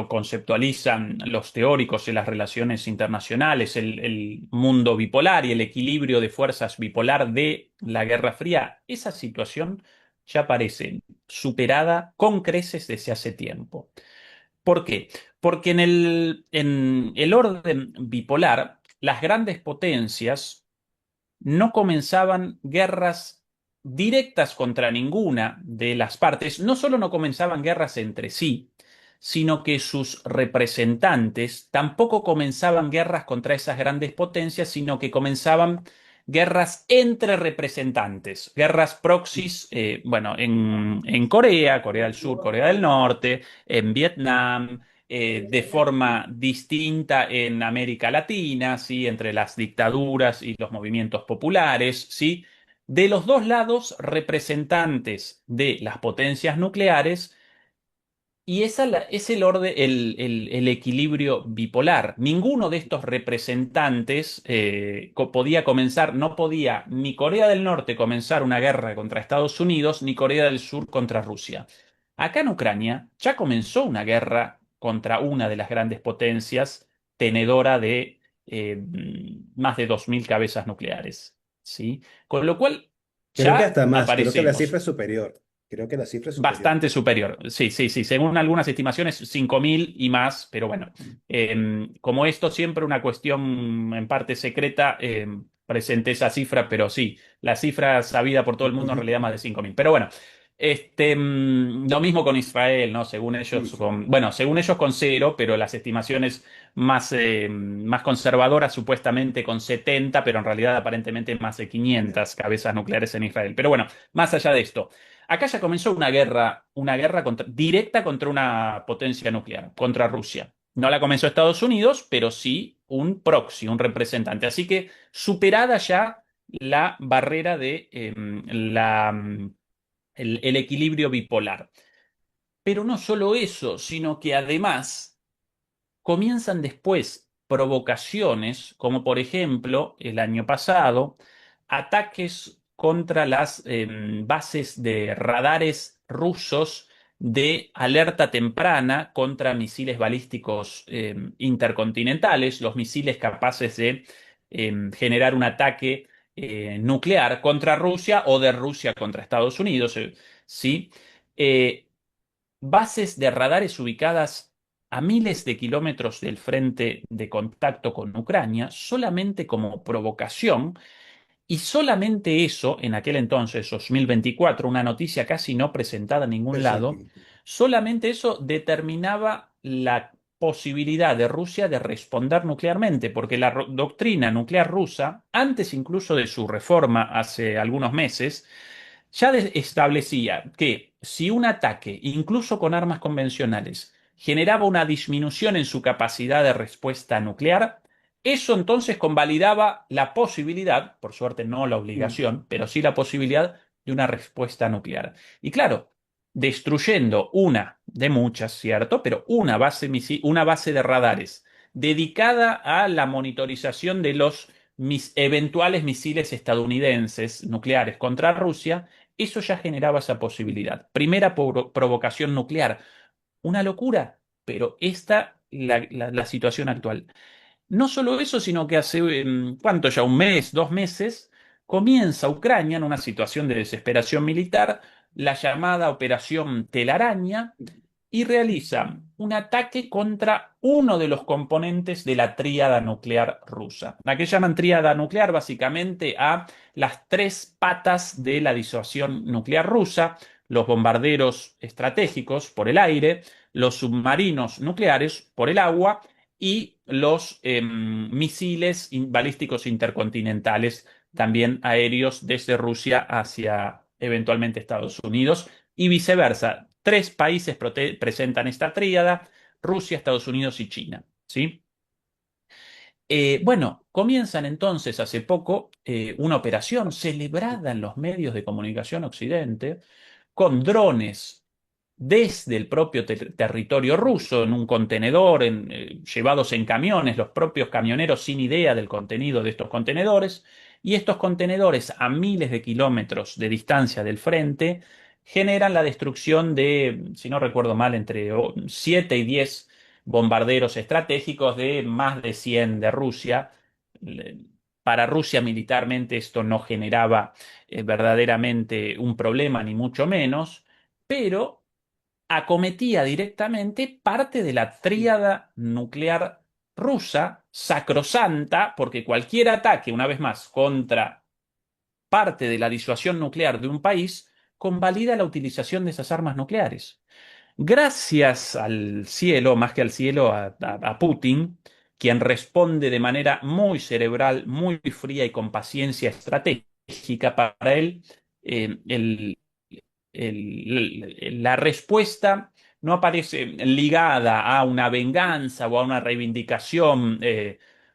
conceptualizan los teóricos en las relaciones internacionales, el mundo bipolar y el equilibrio de fuerzas bipolar de la Guerra Fría, esa situación ya parece superada con creces desde hace tiempo. ¿Por qué? Porque en el orden bipolar, las grandes potencias no comenzaban guerras directas contra ninguna de las partes, no solo no comenzaban guerras entre sí, sino que sus representantes tampoco comenzaban guerras contra esas grandes potencias, sino que comenzaban guerras entre representantes, guerras proxies, bueno, en Corea, Corea del Sur, Corea del Norte, en Vietnam, de forma distinta en América Latina, ¿sí? Entre las dictaduras y los movimientos populares, ¿sí? De los dos lados, representantes de las potencias nucleares y es el, el equilibrio bipolar. Ninguno de estos representantes podía comenzar, no podía ni Corea del Norte comenzar una guerra contra Estados Unidos, ni Corea del Sur contra Rusia. Acá en Ucrania ya comenzó una guerra contra una de las grandes potencias, tenedora de más de 2.000 cabezas nucleares. ¿Sí? Con lo cual Creo que ya hasta más, creo que la cifra aparecemos. es superior. Creo que la cifra es superior. Bastante superior. Sí, sí, sí. Según algunas estimaciones, 5.000 y más, pero bueno. Como esto siempre una cuestión en parte secreta, presenté esa cifra, pero sí, la cifra sabida por todo el mundo en realidad más de 5.000. Pero bueno, lo mismo con Israel, ¿no? Según ellos, Sí. bueno, según ellos con cero, pero las estimaciones más conservadoras supuestamente con 70, pero en realidad aparentemente más de 500 cabezas nucleares en Israel. Pero bueno, más allá de esto. Acá ya comenzó una guerra directa contra una potencia nuclear, contra Rusia. No la comenzó Estados Unidos, pero sí un proxy, un representante. Así que superada ya la barrera de el equilibrio bipolar. Pero no solo eso, sino que además comienzan después provocaciones, como por ejemplo el año pasado, ataques contra las bases de radares rusos de alerta temprana contra misiles balísticos intercontinentales, los misiles capaces de generar un ataque nuclear contra Rusia o de Rusia contra Estados Unidos, ¿sí? Eh, Bases de radares ubicadas a miles de kilómetros del frente de contacto con Ucrania, solamente como provocación, y solamente eso, en aquel entonces, 2024, una noticia casi no presentada en ningún lado, Exactamente. solamente eso determinaba la posibilidad de Rusia de responder nuclearmente, porque la doctrina nuclear rusa, antes incluso de su reforma hace algunos meses, ya establecía que si un ataque, incluso con armas convencionales, generaba una disminución en su capacidad de respuesta nuclear, eso entonces convalidaba la posibilidad, por suerte no la Mm. obligación, pero sí la posibilidad de una respuesta nuclear. Y claro, destruyendo una de muchas, ¿cierto? Pero una base de radares dedicada a la monitorización de los eventuales misiles estadounidenses nucleares contra Rusia, eso ya generaba esa posibilidad. Primera provocación nuclear. Una locura, pero esta la situación actual. No solo eso, sino que hace, ¿cuánto ya? Un mes, 2 meses, comienza Ucrania en una situación de desesperación militar, la llamada Operación Telaraña, y realiza un ataque contra uno de los componentes de la tríada nuclear rusa. ¿A qué llaman tríada nuclear? Básicamente a las tres patas de la disuasión nuclear rusa, los bombarderos estratégicos por el aire, los submarinos nucleares por el agua y los misiles balísticos intercontinentales, también aéreos desde Rusia hacia eventualmente Estados Unidos y viceversa. Tres países presentan esta tríada: Rusia, Estados Unidos y China. ¿Sí? Bueno, comienzan entonces hace poco una operación celebrada en los medios de comunicación occidente con drones desde el propio territorio ruso, en un contenedor, llevados en camiones, los propios camioneros sin idea del contenido de estos contenedores, y estos contenedores a miles de kilómetros de distancia del frente generan la destrucción de, si no recuerdo mal, entre 7 y 10 bombarderos estratégicos de más de 100 de Rusia. Le- Para Rusia militarmente esto no generaba verdaderamente un problema, ni mucho menos, pero acometía directamente parte de la tríada nuclear rusa, sacrosanta, porque cualquier ataque, una vez más, contra parte de la disuasión nuclear de un país, convalida la utilización de esas armas nucleares. Gracias al cielo, más que al cielo, a Putin, quien responde de manera muy cerebral, muy fría y con paciencia estratégica para él, el la respuesta no aparece ligada a una venganza o a una reivindicación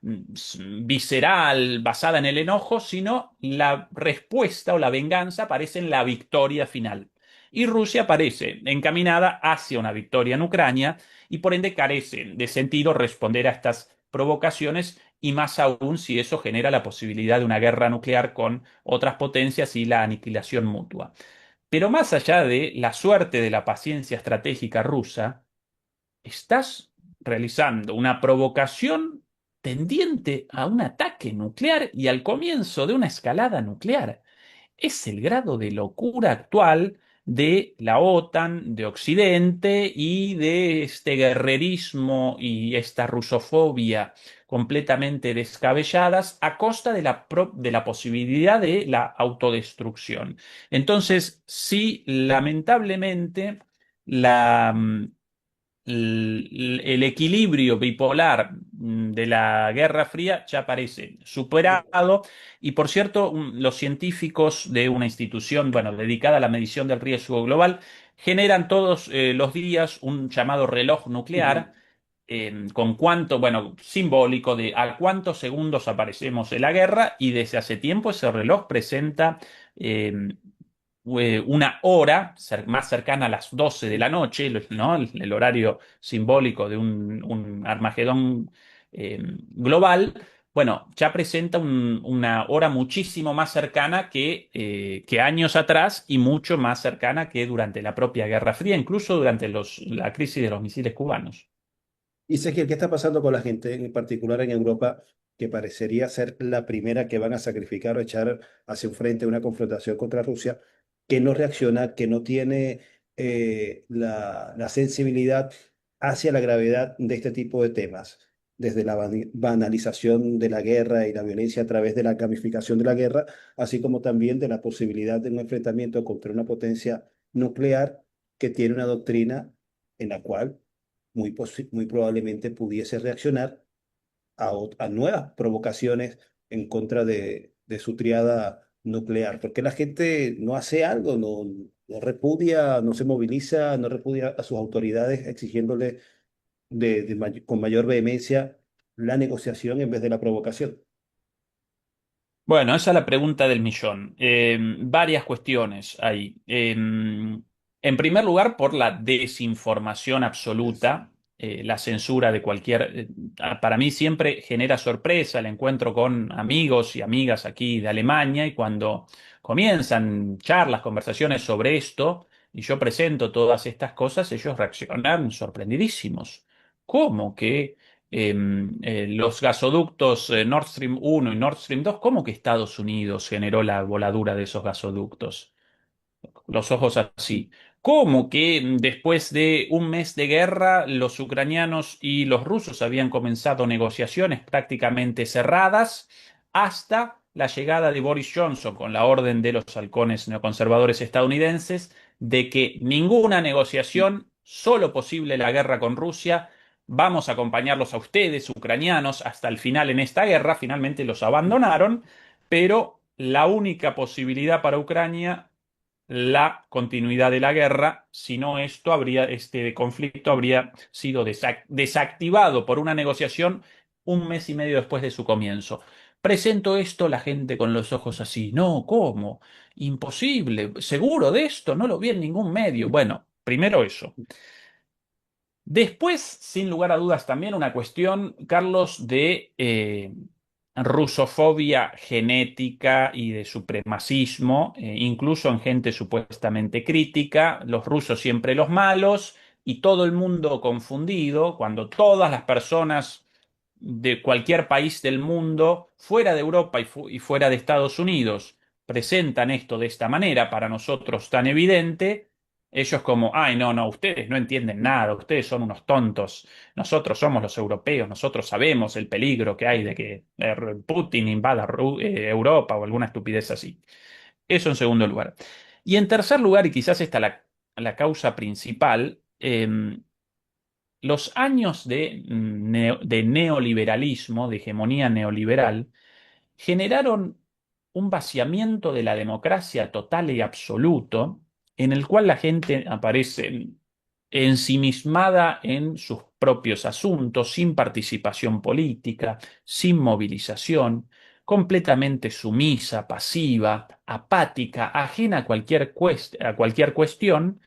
visceral basada en el enojo, sino la respuesta o la venganza aparece en la victoria final. Y Rusia parece encaminada hacia una victoria en Ucrania y por ende carece de sentido responder a estas provocaciones y más aún si eso genera la posibilidad de una guerra nuclear con otras potencias y la aniquilación mutua. Pero más allá de la suerte de la paciencia estratégica rusa, estás realizando una provocación tendiente a un ataque nuclear y al comienzo de una escalada nuclear. Es el grado de locura actual de la OTAN, de Occidente y de este guerrerismo y esta rusofobia completamente descabelladas a costa de de la posibilidad de la autodestrucción. Entonces, sí, lamentablemente, la, el equilibrio bipolar de la Guerra Fría ya parece superado y por cierto, los científicos de una institución, bueno, dedicada a la medición del riesgo global, generan todos los días un llamado reloj Ujú. nuclear con cuánto, bueno, simbólico de a cuántos segundos aparecemos en la guerra y desde hace tiempo ese reloj presenta eh, una hora más cercana a las 12 de la noche, ¿no? El horario simbólico de un Armagedón global, bueno, ya presenta una hora muchísimo más cercana que años atrás y mucho más cercana que durante la propia Guerra Fría, incluso durante la crisis de los misiles cubanos. Y sé que, ¿qué está pasando con la gente, en particular en Europa, que parecería ser la primera que van a sacrificar o echar hacia un frente una confrontación contra Rusia, que no reacciona, que no tiene la sensibilidad hacia la gravedad de este tipo de temas, desde la banalización de la guerra y la violencia a través de la gamificación de la guerra, así como también de la posibilidad de un enfrentamiento contra una potencia nuclear que tiene una doctrina en la cual muy probablemente pudiese reaccionar a nuevas provocaciones en contra de su triada nuclear. Porque la gente no hace algo, no repudia, no se moviliza, no repudia a sus autoridades exigiéndole con mayor vehemencia la negociación en vez de la provocación. Bueno, esa es la pregunta del millón. Varias cuestiones ahí. En primer lugar, por la desinformación Yes. absoluta, la censura de cualquier... para mí siempre genera sorpresa el encuentro con amigos y amigas aquí de Alemania y cuando comienzan charlas, conversaciones sobre esto y yo presento todas estas cosas, ellos reaccionan sorprendidísimos. ¿Cómo que los gasoductos Nord Stream 1 y Nord Stream 2, ¿cómo que Estados Unidos generó la voladura de esos gasoductos? Los ojos así. ¿Cómo que después de un mes de guerra los ucranianos y los rusos habían comenzado negociaciones prácticamente cerradas hasta la llegada de Boris Johnson con la orden de los halcones neoconservadores estadounidenses de que ninguna negociación, solo posible la guerra con Rusia, vamos a acompañarlos a ustedes, ucranianos, hasta el final en esta guerra? Finalmente los abandonaron, pero la única posibilidad para Ucrania la continuidad de la guerra, si no esto habría, este conflicto habría sido desactivado por una negociación un mes y medio después de su comienzo. Presento esto, la gente con los ojos así, no, ¿cómo? Imposible, seguro de esto, no lo vi en ningún medio. Bueno. Primero eso. Después, sin lugar a dudas, también una cuestión, Carlos, de rusofobia genética y de supremacismo, incluso en gente supuestamente crítica, los rusos siempre los malos y todo el mundo confundido, cuando todas las personas de cualquier país del mundo, fuera de Europa y fuera de Estados Unidos, presentan esto de esta manera, para nosotros tan evidente. Ellos como, ay, no, no, ustedes no entienden nada, ustedes son unos tontos, nosotros somos los europeos, nosotros sabemos el peligro que hay de que Putin invada Europa o alguna estupidez así. Eso en segundo lugar. Y en tercer lugar, y quizás esta la causa principal, los años de neoliberalismo, de hegemonía neoliberal, generaron un vaciamiento de la democracia total y absoluto, en el cual la gente aparece ensimismada en sus propios asuntos, sin participación política, sin movilización, completamente sumisa, pasiva, apática, ajena a a cualquier cuestión.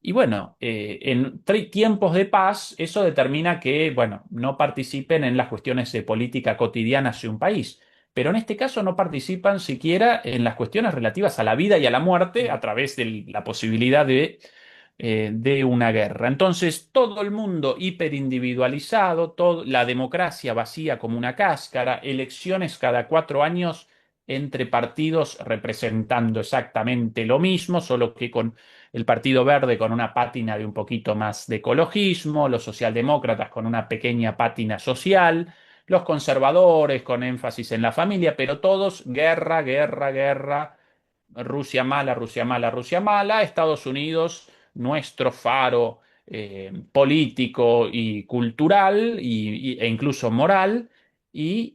Y bueno, en tiempos de paz, eso determina que, bueno, no participen en las cuestiones de política cotidianas de un país. Pero en este caso no participan siquiera en las cuestiones relativas a la vida y a la muerte a través de la posibilidad de una guerra. Entonces, todo el mundo hiperindividualizado, la democracia vacía como una cáscara, elecciones cada 4 años entre partidos representando exactamente lo mismo, solo que con el Partido Verde con una pátina de un poquito más de ecologismo, los socialdemócratas con una pequeña pátina social, los conservadores con énfasis en la familia, pero todos guerra, guerra, guerra, Rusia mala, Rusia mala, Rusia mala, Estados Unidos, nuestro faro político y cultural e incluso moral, y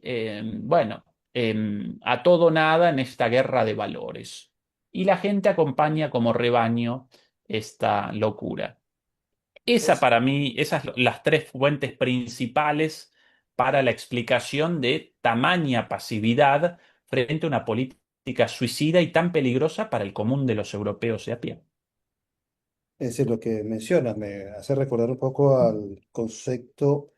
bueno, a todo nada en esta guerra de valores. Y la gente acompaña como rebaño esta locura. Esa Es, para mí, esas las tres fuentes principales para la explicación de tamaña pasividad frente a una política suicida y tan peligrosa para el común de los europeos de a pie. es decir, lo que mencionas me hace recordar un poco al concepto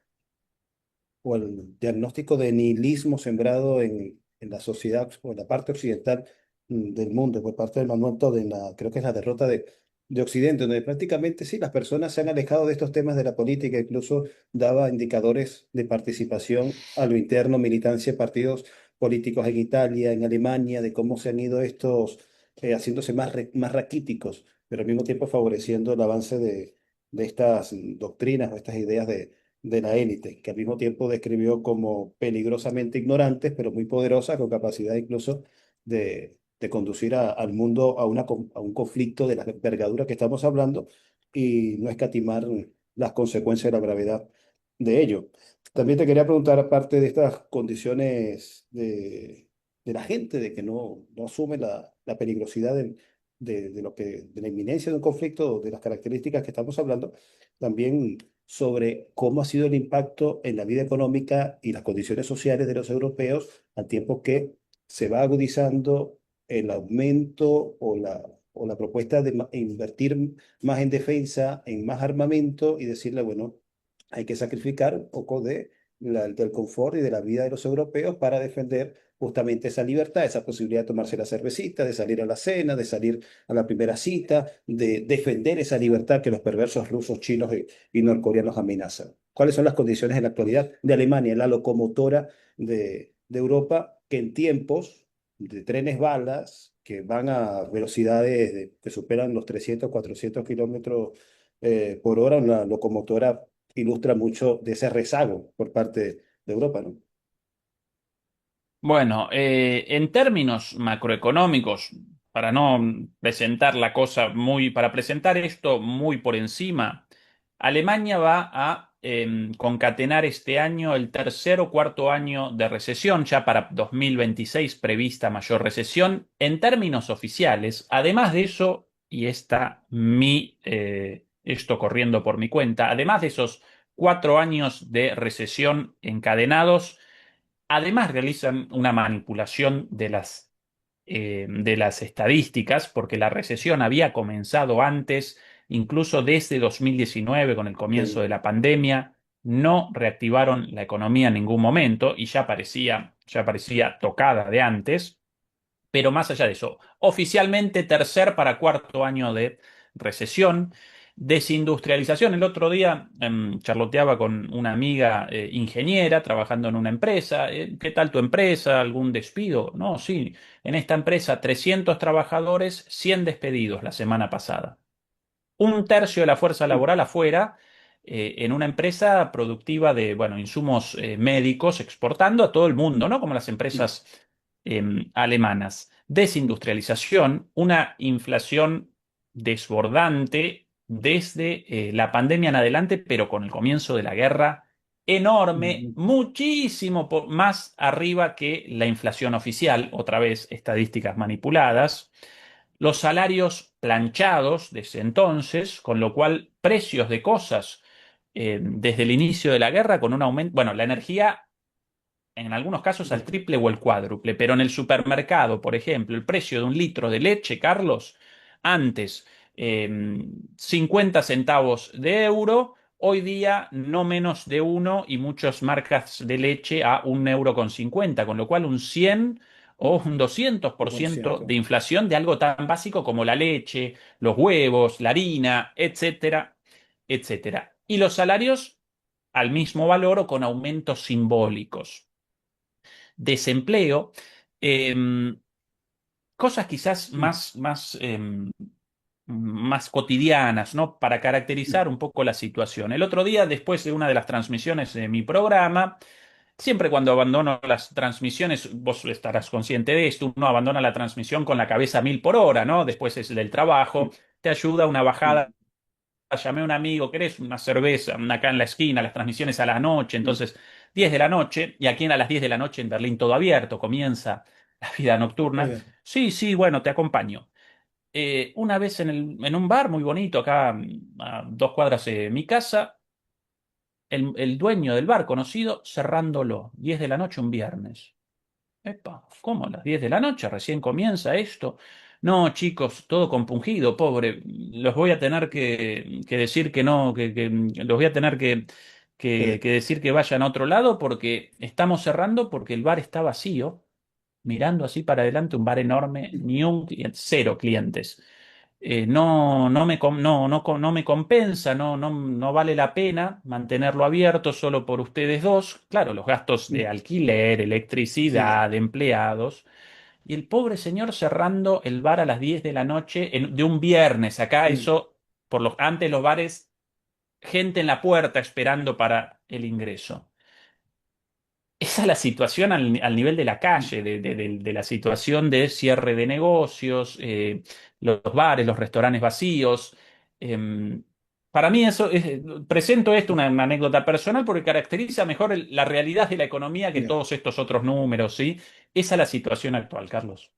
o el diagnóstico de nihilismo sembrado en la sociedad o en la parte occidental del mundo por parte del Manuel Todd, creo que es la derrota de Occidente, donde prácticamente sí, las personas se han alejado de estos temas de la política, incluso daba indicadores de participación a lo interno, militancia de partidos políticos en Italia, en Alemania, de cómo se han ido estos haciéndose más raquíticos, pero al mismo tiempo favoreciendo el avance de estas doctrinas o estas ideas de la élite, que al mismo tiempo describió como peligrosamente ignorantes, pero muy poderosas, con capacidad incluso de conducir al mundo a un conflicto de la envergadura que estamos hablando y no escatimar las consecuencias de la gravedad de ello. También te quería preguntar, aparte de estas condiciones de la gente, de que no asume la peligrosidad de la inminencia de un conflicto, de las características que estamos hablando, también sobre cómo ha sido el impacto en la vida económica y las condiciones sociales de los europeos al tiempo que se va agudizando el aumento o la propuesta de invertir más en defensa, en más armamento y decirle, bueno, hay que sacrificar un poco del confort y de la vida de los europeos para defender justamente esa libertad, esa posibilidad de tomarse la cervecita, de salir a la cena, de salir a la primera cita, de defender esa libertad que los perversos rusos, chinos y norcoreanos amenazan. ¿Cuáles son las condiciones en la actualidad de Alemania, la locomotora de Europa, que en tiempos de trenes balas que van a velocidades que superan los 300, 400 kilómetros por hora, una locomotora ilustra mucho de ese rezago por parte de Europa, ¿no? Bueno, en términos macroeconómicos, para no presentar la cosa para presentar esto muy por encima, Alemania va a concatenar este año el tercer o cuarto año de recesión, ya para 2026 prevista mayor recesión en términos oficiales. Además de eso, y esto corriendo por mi cuenta, además de esos 4 años de recesión encadenados, además realizan una manipulación de las estadísticas, porque la recesión había comenzado antes incluso desde 2019, con el comienzo Sí. de la pandemia, no reactivaron la economía en ningún momento y ya parecía tocada de antes. Pero más allá de eso, oficialmente tercer para cuarto año de recesión, desindustrialización. El otro día charloteaba con una amiga ingeniera trabajando en una empresa. ¿Qué tal tu empresa? ¿Algún despido? No, sí, en esta empresa 300 trabajadores, 100 despedidos la semana pasada. Un tercio de la fuerza laboral afuera, en una empresa productiva de, bueno, insumos médicos exportando a todo el mundo, ¿no? Como las empresas alemanas. Desindustrialización, una inflación desbordante desde la pandemia en adelante, pero con el comienzo de la guerra enorme, Mm, muchísimo más arriba que la inflación oficial, otra vez estadísticas manipuladas, los salarios planchados desde entonces, con lo cual precios de cosas desde el inicio de la guerra con un aumento, bueno, la energía en algunos casos al triple o el cuádruple, pero en el supermercado, por ejemplo, el precio de un litro de leche, Carlos, antes 50 centavos de euro, hoy día no menos de uno y muchas marcas de leche a 1,50 euro, con lo cual un 100 o un 200% de 100%. inflación de algo tan básico como la leche, los huevos, la harina, etcétera, etcétera. Y los salarios al mismo valor o con aumentos simbólicos. Desempleo, em, cosas quizás Mm, más cotidianas, ¿no? Para caracterizar un poco la situación. El otro día, después de una de las transmisiones de mi programa, siempre cuando abandono las transmisiones, vos estarás consciente de esto, uno abandona la transmisión con la cabeza a 1000 por hora, ¿no? Después es del trabajo, te ayuda una bajada. mm, Llamé a un amigo, ¿querés una cerveza? Acá en la esquina, las transmisiones a la noche, mm, entonces 10 de la noche, y aquí a las 10 de la noche en Berlín todo abierto, comienza la vida nocturna. oye, Sí, sí, bueno, te acompaño. Una vez en un bar muy bonito, acá a 2 cuadras de mi casa, el dueño del bar conocido cerrándolo, 10 de la noche un viernes. Epa, ¿cómo? ¿A las 10 de la noche? ¿Recién comienza esto? No, chicos, todo compungido, pobre. Los voy a tener que decir que no, los voy a tener que decir que vayan a otro lado porque estamos cerrando porque el bar está vacío, mirando así para adelante, un bar enorme, ni un cliente, cero clientes. No me compensa, no vale la pena mantenerlo abierto solo por ustedes dos. Claro, los gastos de mm, alquiler, sí, electricidad, de empleados. Y el pobre señor cerrando el bar a las 10 de la noche de un viernes. Acá mm, eso, antes los bares, gente en la puerta esperando para el ingreso. Esa es la situación al nivel de la mm, calle, de la situación de cierre de negocios, los bares, los restaurantes vacíos. Em, para mí presento esto una anécdota personal porque caracteriza mejor la realidad de la economía que ya. todos estos otros números, ¿sí? Esa es la situación actual, Carlos.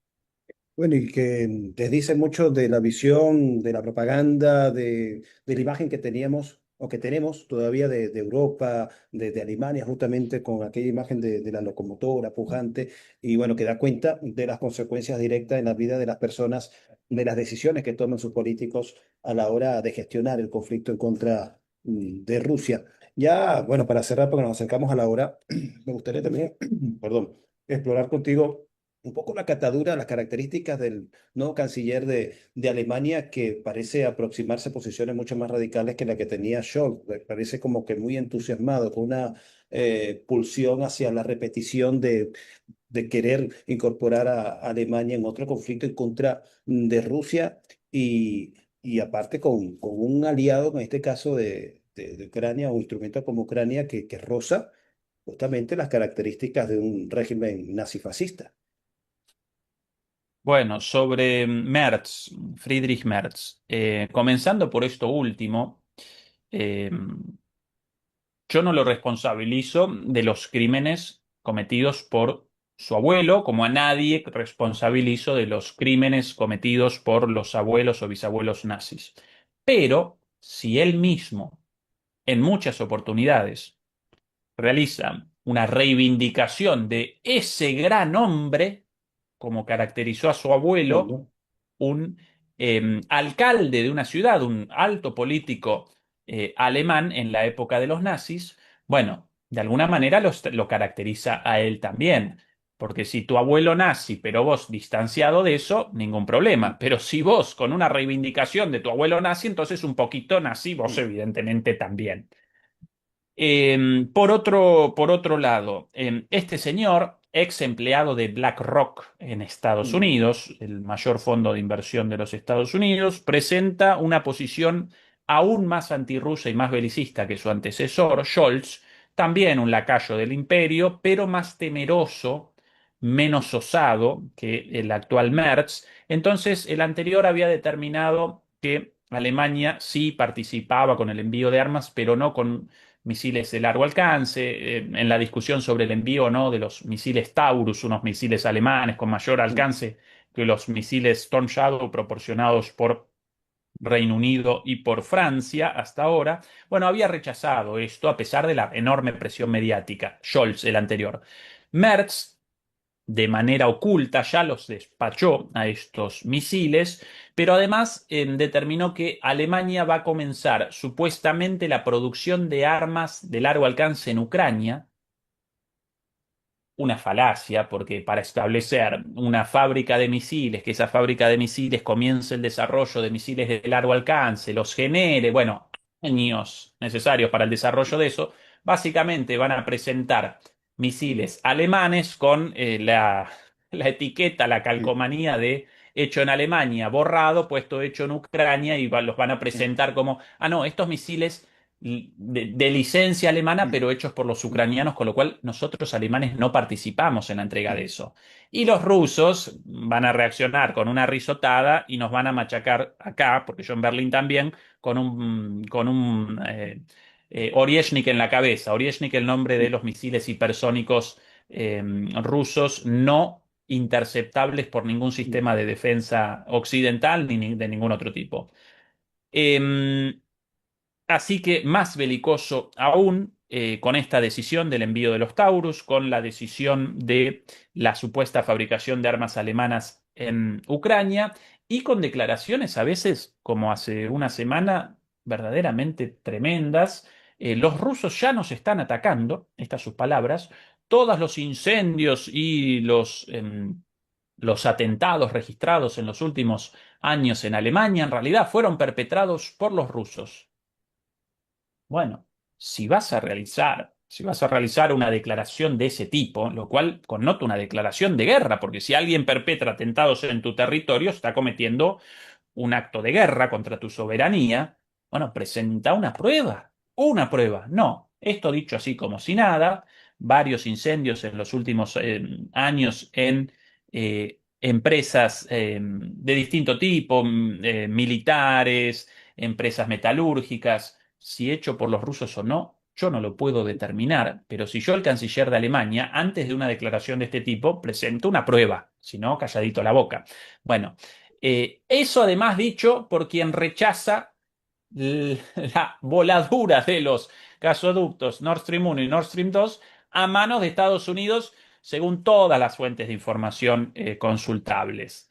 Bueno, y que te dice mucho de la visión, de la propaganda, de la imagen que teníamos o que tenemos todavía de Europa, de Alemania, justamente con aquella imagen de la locomotora pujante, y bueno, que da cuenta de las consecuencias directas en la vida de las personas, de las decisiones que toman sus políticos a la hora de gestionar el conflicto en contra de Rusia. Ya, bueno, para cerrar, porque nos acercamos a la hora, me gustaría también, perdón, explorar contigo un poco la catadura, las características del nuevo canciller de Alemania, que parece aproximarse a posiciones mucho más radicales que la que tenía Scholz. Me parece como que muy entusiasmado, con una pulsión hacia la repetición de querer incorporar a Alemania en otro conflicto en contra de Rusia y aparte con un aliado, en este caso de Ucrania, un instrumento como Ucrania que roza justamente las características de un régimen nazifascista. Bueno, sobre Merz, Friedrich Merz, comenzando por esto último, eh, yo no lo responsabilizo de los crímenes cometidos por su abuelo, como a nadie responsabilizo de los crímenes cometidos por los abuelos o bisabuelos nazis. Pero si él mismo, en muchas oportunidades, realiza una reivindicación de ese gran hombre, como caracterizó a su abuelo, Bueno, un alcalde de una ciudad, un alto político alemán en la época de los nazis. Bueno, de alguna manera lo caracteriza a él también. Porque si tu abuelo nazi, pero vos distanciado de eso, ningún problema. Pero si vos con una reivindicación de tu abuelo nazi, entonces un poquito nazi, vos evidentemente también. Por otro lado, este señor, ex empleado de BlackRock en Estados Unidos, el mayor fondo de inversión de los Estados Unidos, presenta una posición aún más antirrusa y más belicista que su antecesor, Scholz, también un lacayo del imperio, pero más temeroso, menos osado que el actual Merz. Entonces, el anterior había determinado que Alemania sí participaba con el envío de armas, pero no con misiles de largo alcance, en la discusión sobre el envío o no de los misiles Taurus, unos misiles alemanes con mayor alcance que los misiles Storm Shadow proporcionados por Reino Unido y por Francia hasta ahora, bueno, había rechazado esto a pesar de la enorme presión mediática. Scholz, el anterior. Merz de manera oculta ya los despachó a estos misiles, pero además determinó que Alemania va a comenzar supuestamente la producción de armas de largo alcance en Ucrania, una falacia, porque para establecer una fábrica de misiles, que esa fábrica de misiles comience el desarrollo de misiles de largo alcance, los genere, bueno, años necesarios para el desarrollo de eso, básicamente van a presentar misiles alemanes con la etiqueta, la calcomanía de hecho en Alemania, borrado, puesto hecho en Ucrania, y los van a presentar como, ah, no, estos misiles de licencia alemana, pero hechos por los ucranianos, con lo cual nosotros alemanes no participamos en la entrega de eso. Y los rusos van a reaccionar con una risotada y nos van a machacar acá, porque yo en Berlín también, con un Oryezhnik en la cabeza. Oryezhnik, el nombre de los misiles hipersónicos rusos no interceptables por ningún sistema de defensa occidental ni de ningún otro tipo. Eh, Así que más belicoso aún con esta decisión del envío de los Taurus, con la decisión de la supuesta fabricación de armas alemanas en Ucrania y con declaraciones a veces, como hace una semana, verdaderamente tremendas. Los rusos ya nos están atacando, estas sus palabras, todos los incendios y los atentados registrados en los últimos años en Alemania en realidad fueron perpetrados por los rusos. Bueno, si vas a realizar una declaración de ese tipo, lo cual connota una declaración de guerra, porque si alguien perpetra atentados en tu territorio, está cometiendo un acto de guerra contra tu soberanía, bueno, presenta una prueba, una prueba. No, esto dicho así como si nada, varios incendios en los últimos años en empresas de distinto tipo, militares, empresas metalúrgicas, si hecho por los rusos o no. Yo no lo puedo determinar, pero si yo, el canciller de Alemania, antes de una declaración de este tipo, presento una prueba, si no, calladito la boca. Bueno, eso además dicho por quien rechaza la voladura de los gasoductos Nord Stream 1 y Nord Stream 2 a manos de Estados Unidos, según todas las fuentes de información consultables.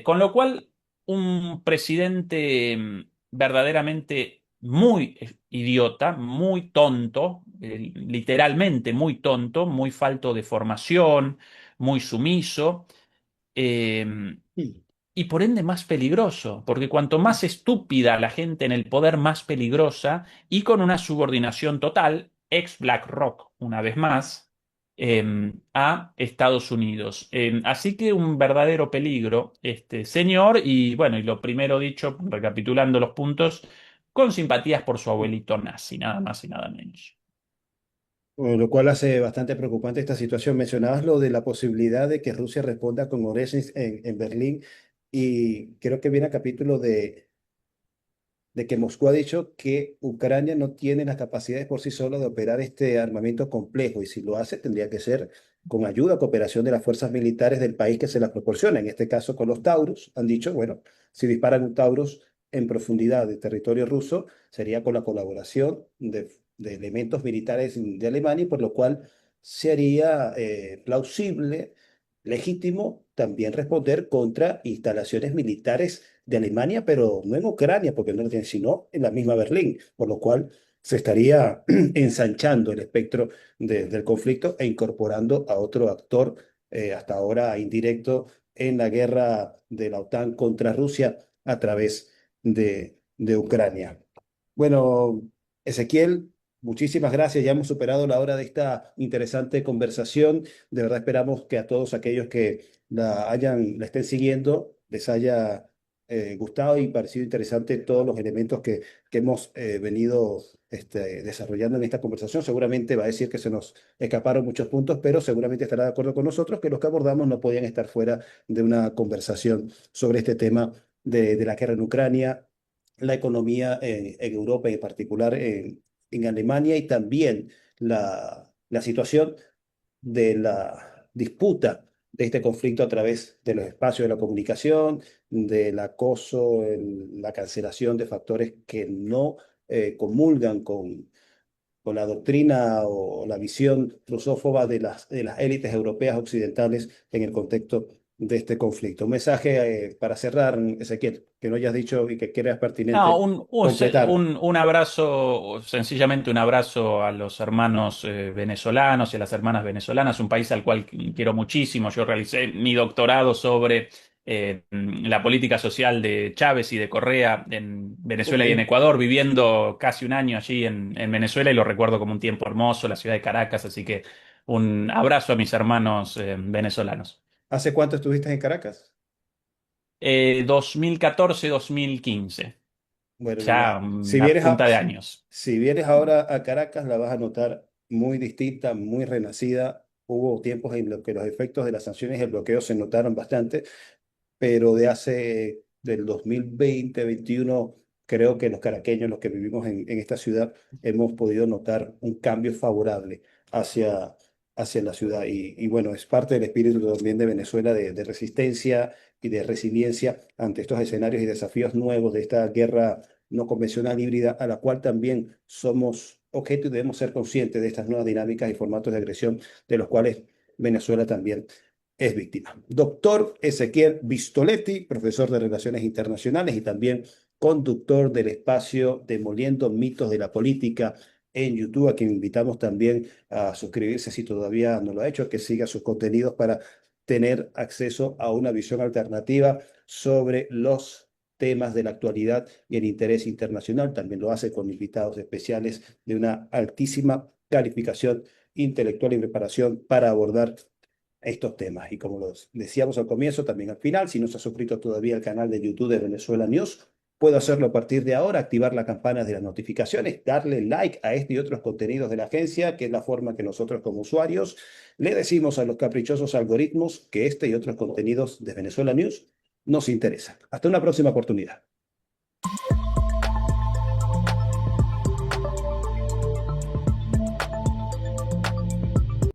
Con lo cual, un presidente verdaderamente muy idiota, muy tonto, literalmente muy tonto, muy falto de formación, muy sumiso, eh, y por ende más peligroso, porque cuanto más estúpida la gente en el poder, más peligrosa, y con una subordinación total, ex BlackRock, una vez más, a Estados Unidos. Así que un verdadero peligro este señor, y bueno, y lo primero dicho, recapitulando los puntos, con simpatías por su abuelito nazi, nada más y nada menos. Bueno, lo cual hace bastante preocupante esta situación. Mencionabas lo de la posibilidad de que Rusia responda con Oresnis en Berlín y creo que viene a capítulo de que Moscú ha dicho que Ucrania no tiene las capacidades por sí sola de operar este armamento complejo y si lo hace tendría que ser con ayuda, cooperación de las fuerzas militares del país que se las proporciona. En este caso con los Taurus, han dicho, bueno, si disparan un Taurus en profundidad de territorio ruso, sería con la colaboración de elementos militares de Alemania y por lo cual sería plausible legítimo también responder contra instalaciones militares de Alemania, pero no en Ucrania, porque no lo tienen, sino en la misma Berlín, por lo cual se estaría ensanchando el espectro del conflicto e incorporando a otro actor, hasta ahora indirecto, en la guerra de la OTAN contra Rusia a través de Ucrania. Bueno, Ezequiel, muchísimas gracias. Ya hemos superado la hora de esta interesante conversación. De verdad esperamos que a todos aquellos que la estén siguiendo les haya gustado y parecido interesante todos los elementos que hemos venido desarrollando en esta conversación. Seguramente va a decir que se nos escaparon muchos puntos, pero seguramente estará de acuerdo con nosotros que los que abordamos no podían estar fuera de una conversación sobre este tema de la guerra en Ucrania, la economía en Europa y en particular en Alemania, y también la situación de la disputa de este conflicto a través de los espacios de la comunicación, del acoso, la cancelación de factores que no comulgan con la doctrina o la visión rusófoba de las élites europeas occidentales en el contexto de este conflicto. Un mensaje para cerrar, Ezequiel, que no hayas dicho y que creas No, pertinente completar. un abrazo, sencillamente un abrazo a los hermanos venezolanos y a las hermanas venezolanas, un país al cual quiero muchísimo. Yo realicé mi doctorado sobre la política social de Chávez y de Correa en Ok. Venezuela y en Ecuador, viviendo casi un año allí en Venezuela y lo recuerdo como un tiempo hermoso, la ciudad de Caracas, así que un abrazo a mis hermanos venezolanos. ¿Hace cuánto estuviste en Caracas? 2014-2015, Bueno, ya mira, una punta de años. si vienes ahora a Caracas, la vas a notar muy distinta, muy renacida. Hubo tiempos en los que los efectos de las sanciones y el bloqueo se notaron bastante, pero del 2020-21, creo que los caraqueños, los que vivimos en esta ciudad, hemos podido notar un cambio favorable hacia, hacia la ciudad. Y bueno, es parte del espíritu también de Venezuela de resistencia y de resiliencia ante estos escenarios y desafíos nuevos de esta guerra no convencional híbrida, a la cual también somos objeto y debemos ser conscientes de estas nuevas dinámicas y formatos de agresión de los cuales Venezuela también es víctima. Doctor Ezequiel Vistoletti, profesor de Relaciones Internacionales y también conductor del espacio Demoliendo Mitos de la Política en YouTube, a quien invitamos también a suscribirse si todavía no lo ha hecho, que siga sus contenidos para tener acceso a una visión alternativa sobre los temas de la actualidad y el interés internacional. También lo hace con invitados especiales de una altísima calificación intelectual y preparación para abordar estos temas. Y como los decíamos al comienzo, también al final, si no se ha suscrito todavía al canal de YouTube de Venezuela News, puede hacerlo a partir de ahora, activar la campana de las notificaciones, darle like a este y otros contenidos de la agencia, que es la forma que nosotros como usuarios le decimos a los caprichosos algoritmos que este y otros contenidos de Venezuela News nos interesan. Hasta una próxima oportunidad.